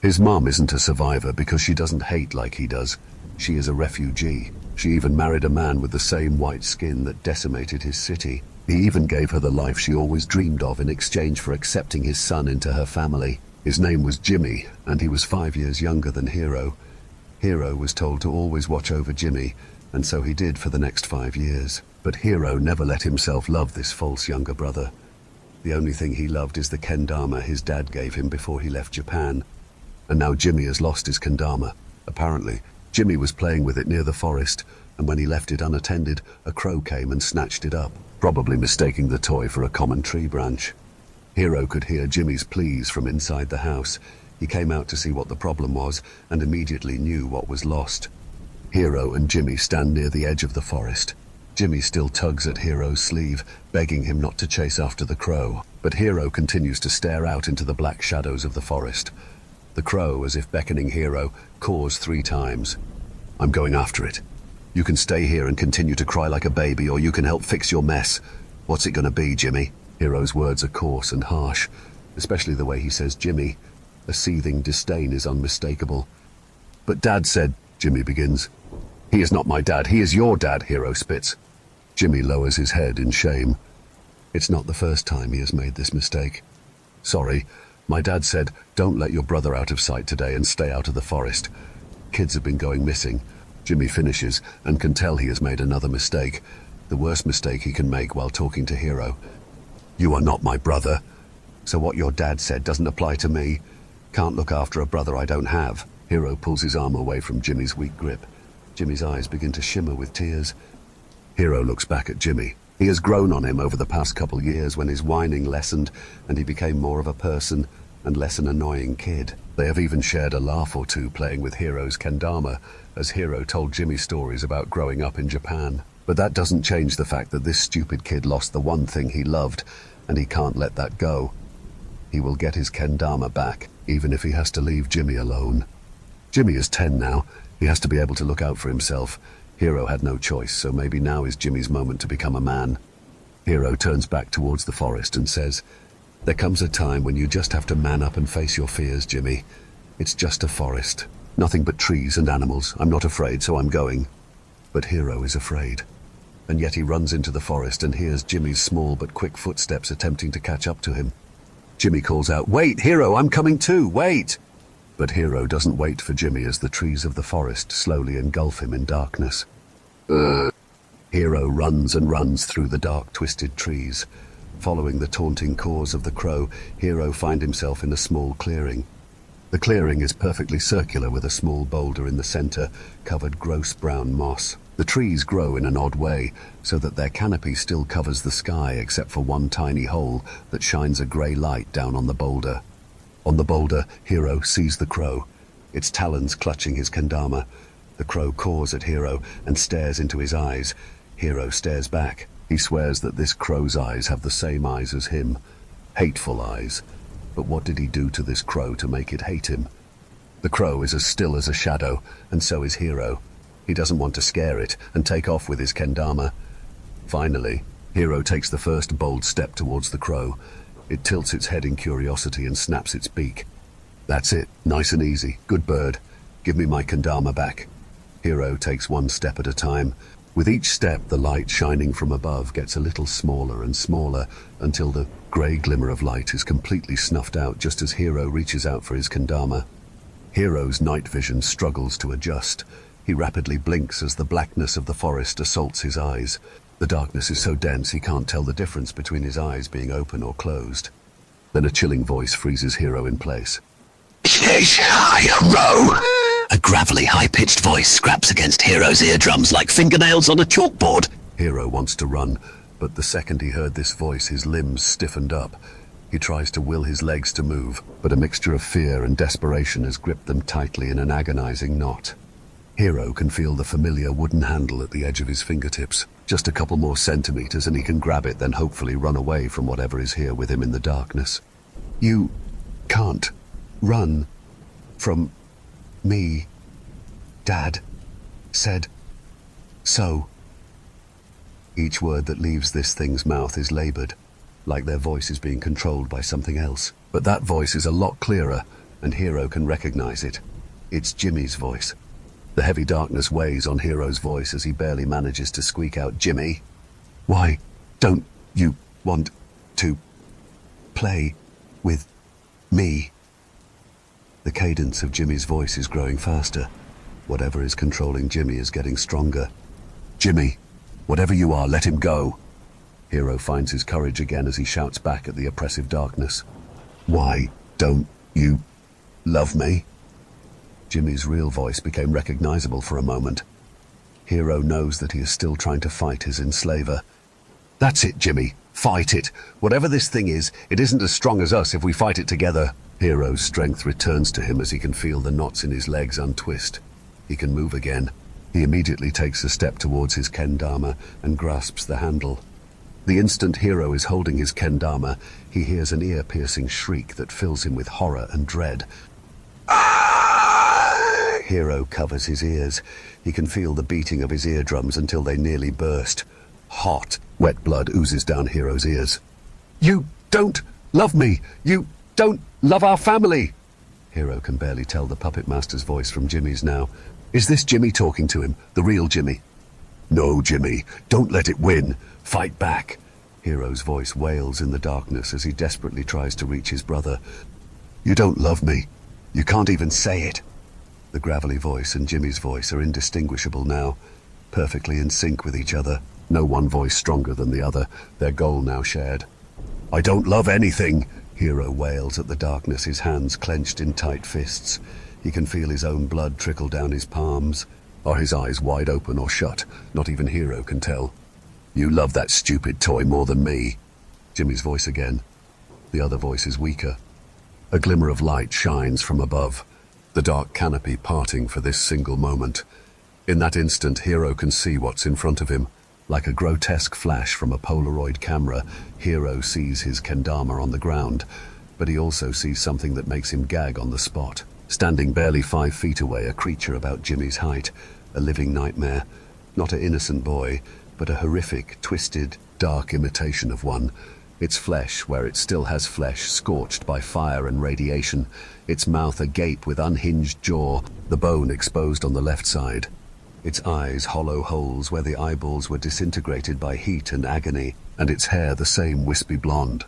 His mum isn't a survivor because she doesn't hate like he does. She is a refugee. She even married a man with the same white skin that decimated his city. He even gave her the life she always dreamed of in exchange for accepting his son into her family. His name was Jimmy, and he was 5 years younger than Hero. Hero was told to always watch over Jimmy, and so he did for the next 5 years. But Hero never let himself love this false younger brother. The only thing he loved is the kendama his dad gave him before he left Japan. And now Jimmy has lost his kendama. Apparently, Jimmy was playing with it near the forest, and when he left it unattended, a crow came and snatched it up, probably mistaking the toy for a common tree branch. Hero could hear Jimmy's pleas from inside the house. He came out to see what the problem was, and immediately knew what was lost. Hero and Jimmy stand near the edge of the forest. Jimmy still tugs at Hero's sleeve, begging him not to chase after the crow. But Hero continues to stare out into the black shadows of the forest. The crow, as if beckoning Hero, caws 3 times. I'm going after it. You can stay here and continue to cry like a baby, or you can help fix your mess. What's it gonna be, Jimmy? Hero's words are coarse and harsh, especially the way he says Jimmy. A seething disdain is unmistakable. But Dad said, Jimmy begins. He is not my dad, he is your dad, Hero spits. Jimmy lowers his head in shame. It's not the first time he has made this mistake. Sorry, my dad said, don't let your brother out of sight today and stay out of the forest. Kids have been going missing. Jimmy finishes and can tell he has made another mistake. The worst mistake he can make while talking to Hero. You are not my brother. So what your dad said doesn't apply to me. Can't look after a brother I don't have. Hero pulls his arm away from Jimmy's weak grip. Jimmy's eyes begin to shimmer with tears. Hero looks back at Jimmy. He has grown on him over the past couple years when his whining lessened and he became more of a person and less an annoying kid. They have even shared a laugh or two playing with Hero's kendama as Hero told Jimmy stories about growing up in Japan. But that doesn't change the fact that this stupid kid lost the one thing he loved, and he can't let that go. He will get his kendama back, even if he has to leave Jimmy alone. Jimmy is 10 now. He has to be able to look out for himself. Hero had no choice, so maybe now is Jimmy's moment to become a man. Hero turns back towards the forest and says, there comes a time when you just have to man up and face your fears, Jimmy. It's just a forest. Nothing but trees and animals. I'm not afraid, so I'm going. But Hero is afraid. And yet he runs into the forest and hears Jimmy's small but quick footsteps attempting to catch up to him. Jimmy calls out, wait, Hero, I'm coming too, wait! But Hero doesn't wait for Jimmy as the trees of the forest slowly engulf him in darkness. Hero runs and runs through the dark, twisted trees. Following the taunting caws of the crow, Hero finds himself in a small clearing. The clearing is perfectly circular with a small boulder in the center, covered gross brown moss. The trees grow in an odd way, so that their canopy still covers the sky except for one tiny hole that shines a grey light down on the boulder. On the boulder, Hero sees the crow, its talons clutching his kendama. The crow caws at Hero and stares into his eyes. Hero stares back. He swears that this crow's eyes have the same eyes as him. Hateful eyes. But what did he do to this crow to make it hate him? The crow is as still as a shadow, and so is Hero. He doesn't want to scare it and take off with his kendama. Finally, Hero takes the first bold step towards the crow. It tilts its head in curiosity and snaps its beak. That's it, nice and easy. Good bird. Give me my kendama back. Hero takes one step at a time. With each step, the light shining from above gets a little smaller and smaller until the grey glimmer of light is completely snuffed out just as Hero reaches out for his kendama. Hero's night vision struggles to adjust. He rapidly blinks as the blackness of the forest assaults his eyes. The darkness is so dense he can't tell the difference between his eyes being open or closed. Then a chilling voice freezes Hero in place. Hero! A gravelly, high-pitched voice scraps against Hero's eardrums like fingernails on a chalkboard. Hero wants to run, but the second he heard this voice, his limbs stiffened up. He tries to will his legs to move, but a mixture of fear and desperation has gripped them tightly in an agonizing knot. Hero can feel the familiar wooden handle at the edge of his fingertips. Just a couple more centimeters and he can grab it, then hopefully run away from whatever is here with him in the darkness. You can't run from me, Dad said so. Each word that leaves this thing's mouth is labored, like their voice is being controlled by something else. But that voice is a lot clearer, and Hero can recognize it. It's Jimmy's voice. The heavy darkness weighs on Hero's voice as he barely manages to squeak out, "Jimmy, why don't you want to play with me?" The cadence of Jimmy's voice is growing faster. Whatever is controlling Jimmy is getting stronger. "Jimmy, whatever you are, let him go." Hero finds his courage again as he shouts back at the oppressive darkness. "Why don't you love me?" Jimmy's real voice became recognizable for a moment. Hero knows that he is still trying to fight his enslaver. "That's it, Jimmy. Fight it. Whatever this thing is, it isn't as strong as us if we fight it together." Hero's strength returns to him as he can feel the knots in his legs untwist. He can move again. He immediately takes a step towards his kendama and grasps the handle. The instant Hero is holding his kendama, he hears an ear-piercing shriek that fills him with horror and dread. Hero covers his ears. He can feel the beating of his eardrums until they nearly burst. Hot, wet blood oozes down Hero's ears. "You don't love me! You don't love our family!" Hero can barely tell the puppet master's voice from Jimmy's now. Is this Jimmy talking to him? The real Jimmy? "No, Jimmy. Don't let it win. Fight back." Hero's voice wails in the darkness as he desperately tries to reach his brother. "You don't love me. You can't even say it." The gravelly voice and Jimmy's voice are indistinguishable now, perfectly in sync with each other. No one voice stronger than the other, their goal now shared. "I don't love anything," Hero wails at the darkness, his hands clenched in tight fists. He can feel his own blood trickle down his palms. Are his eyes wide open or shut? Not even Hero can tell. "You love that stupid toy more than me." Jimmy's voice again. The other voice is weaker. A glimmer of light shines from above, the dark canopy parting for this single moment. In that instant, Hero can see what's in front of him. Like a grotesque flash from a Polaroid camera, Hero sees his kendama on the ground, but he also sees something that makes him gag on the spot. Standing barely 5 feet away, a creature about Jimmy's height, a living nightmare. Not an innocent boy, but a horrific, twisted, dark imitation of one. Its flesh, where it still has flesh, scorched by fire and radiation. Its mouth agape with unhinged jaw, the bone exposed on the left side. Its eyes hollow holes where the eyeballs were disintegrated by heat and agony, and its hair the same wispy blonde.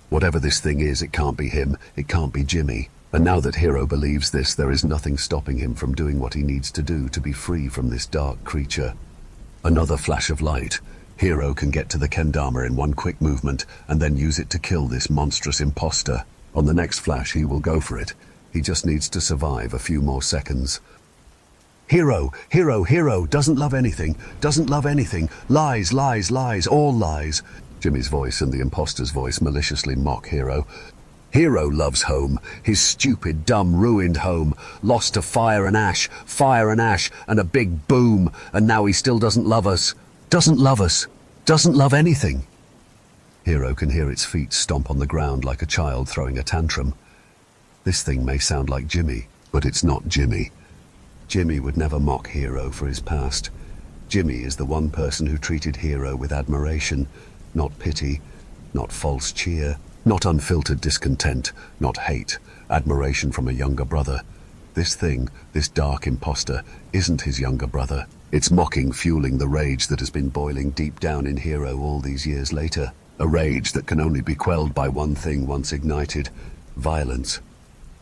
Whatever this thing is, it can't be him, it can't be Jimmy. And now that Hero believes this, there is nothing stopping him from doing what he needs to do to be free from this dark creature. Another flash of light. Hero can get to the kendama in one quick movement and then use it to kill this monstrous imposter. On the next flash, he will go for it. He just needs to survive a few more seconds. Hero, doesn't love anything, lies, all lies. Jimmy's voice and the imposter's voice maliciously mock Hero. Hero loves home, his stupid, dumb, ruined home, lost to fire and ash, and a big boom, and now he still doesn't love us, doesn't love anything. Hero can hear its feet stomp on the ground like a child throwing a tantrum. This thing may sound like Jimmy, but it's not Jimmy. Jimmy would never mock Hero for his past. Jimmy is the one person who treated Hero with admiration, not pity, not false cheer. Not unfiltered discontent, not hate, admiration from a younger brother. This thing, this dark imposter, isn't his younger brother. It's mocking, fueling the rage that has been boiling deep down in Hero all these years later. A rage that can only be quelled by one thing once ignited: violence.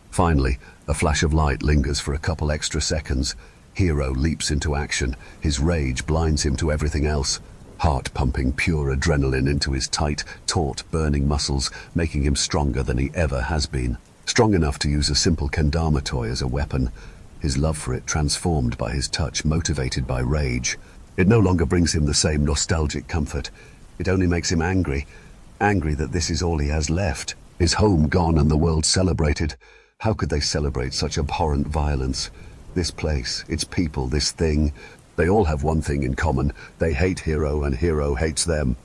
Finally, a flash of light lingers for a couple extra seconds. Hero leaps into action. His rage blinds him to everything else. Heart pumping pure adrenaline into his tight, taut, burning muscles, making him stronger than he ever has been. Strong enough to use a simple kendama toy as a weapon. His love for it transformed by his touch, motivated by rage. It no longer brings him the same nostalgic comfort. It only makes him angry. Angry that this is all he has left. His home gone and the world celebrated. How could they celebrate such abhorrent violence? This place, its people, this thing, they all have one thing in common. They hate Hero and Hero hates them.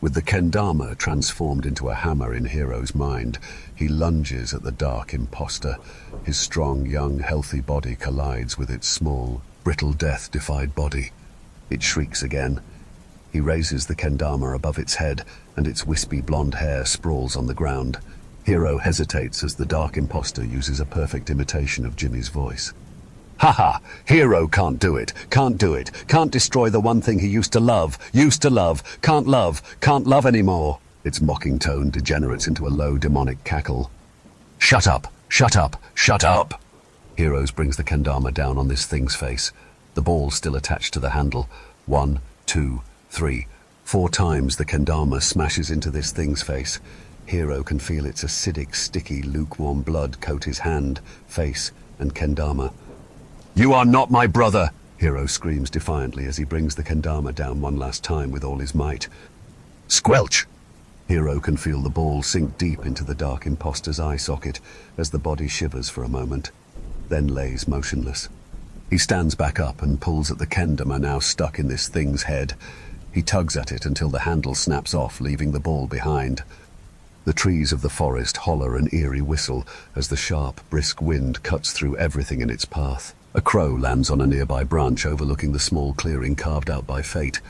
With the kendama transformed into a hammer in Hero's mind, he lunges at the dark imposter. His strong, young, healthy body collides with its small, brittle, death-defied body. It shrieks again. He raises the kendama above its head, and its wispy blonde hair sprawls on the ground. Hero hesitates as the dark imposter uses a perfect imitation of Jimmy's voice. "Haha! Hero can't do it, can't do it, can't destroy the one thing he used to love, can't love anymore." Its mocking tone degenerates into a low demonic cackle. "Shut up, shut up, shut up!" Heroes brings the kendama down on this thing's face, the ball still attached to the handle. 1, 2, 3, 4 times the kendama smashes into this thing's face. Hero can feel its acidic, sticky, lukewarm blood coat his hand, face, and kendama. "You are not my brother!" Hero screams defiantly as he brings the kendama down one last time with all his might. Squelch! Hero can feel the ball sink deep into the dark imposter's eye socket as the body shivers for a moment, then lays motionless. He stands back up and pulls at the kendama now stuck in this thing's head. He tugs at it until the handle snaps off, leaving the ball behind. The trees of the forest holler an eerie whistle as the sharp, brisk wind cuts through everything in its path. A crow lands on a nearby branch overlooking the small clearing carved out by fate.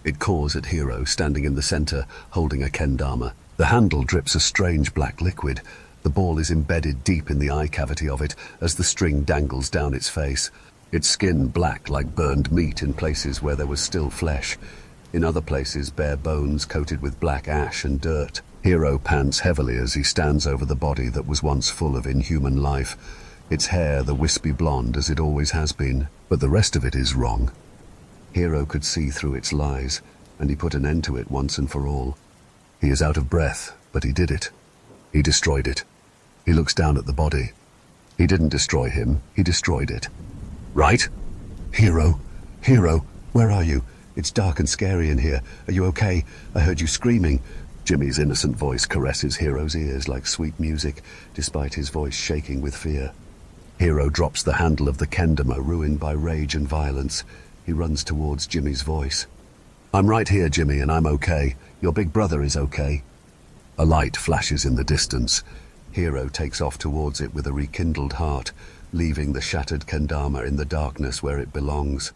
It caws at Hero, standing in the center, holding a kendama. The handle drips a strange black liquid. The ball is embedded deep in the eye cavity of it as the string dangles down its face. Its skin black like burned meat in places where there was still flesh. In other places, bare bones coated with black ash and dirt. Hero pants heavily as he stands over the body that was once full of inhuman life. Its hair the wispy blonde as it always has been, but the rest of it is wrong. Hero could see through its lies, and he put an end to it once and for all. He is out of breath, but he did it. He destroyed it. He looks down at the body. He didn't destroy him, he destroyed it. Right? Hero, where are you? It's dark and scary in here. Are you okay? I heard you screaming. Jimmy's innocent voice caresses Hero's ears like sweet music, despite his voice shaking with fear. Hero drops the handle of the kendama, ruined by rage and violence. He runs towards Jimmy's voice. "I'm right here, Jimmy, and I'm okay. Your big brother is okay." A light flashes in the distance. Hero takes off towards it with a rekindled heart, leaving the shattered kendama in the darkness where it belongs.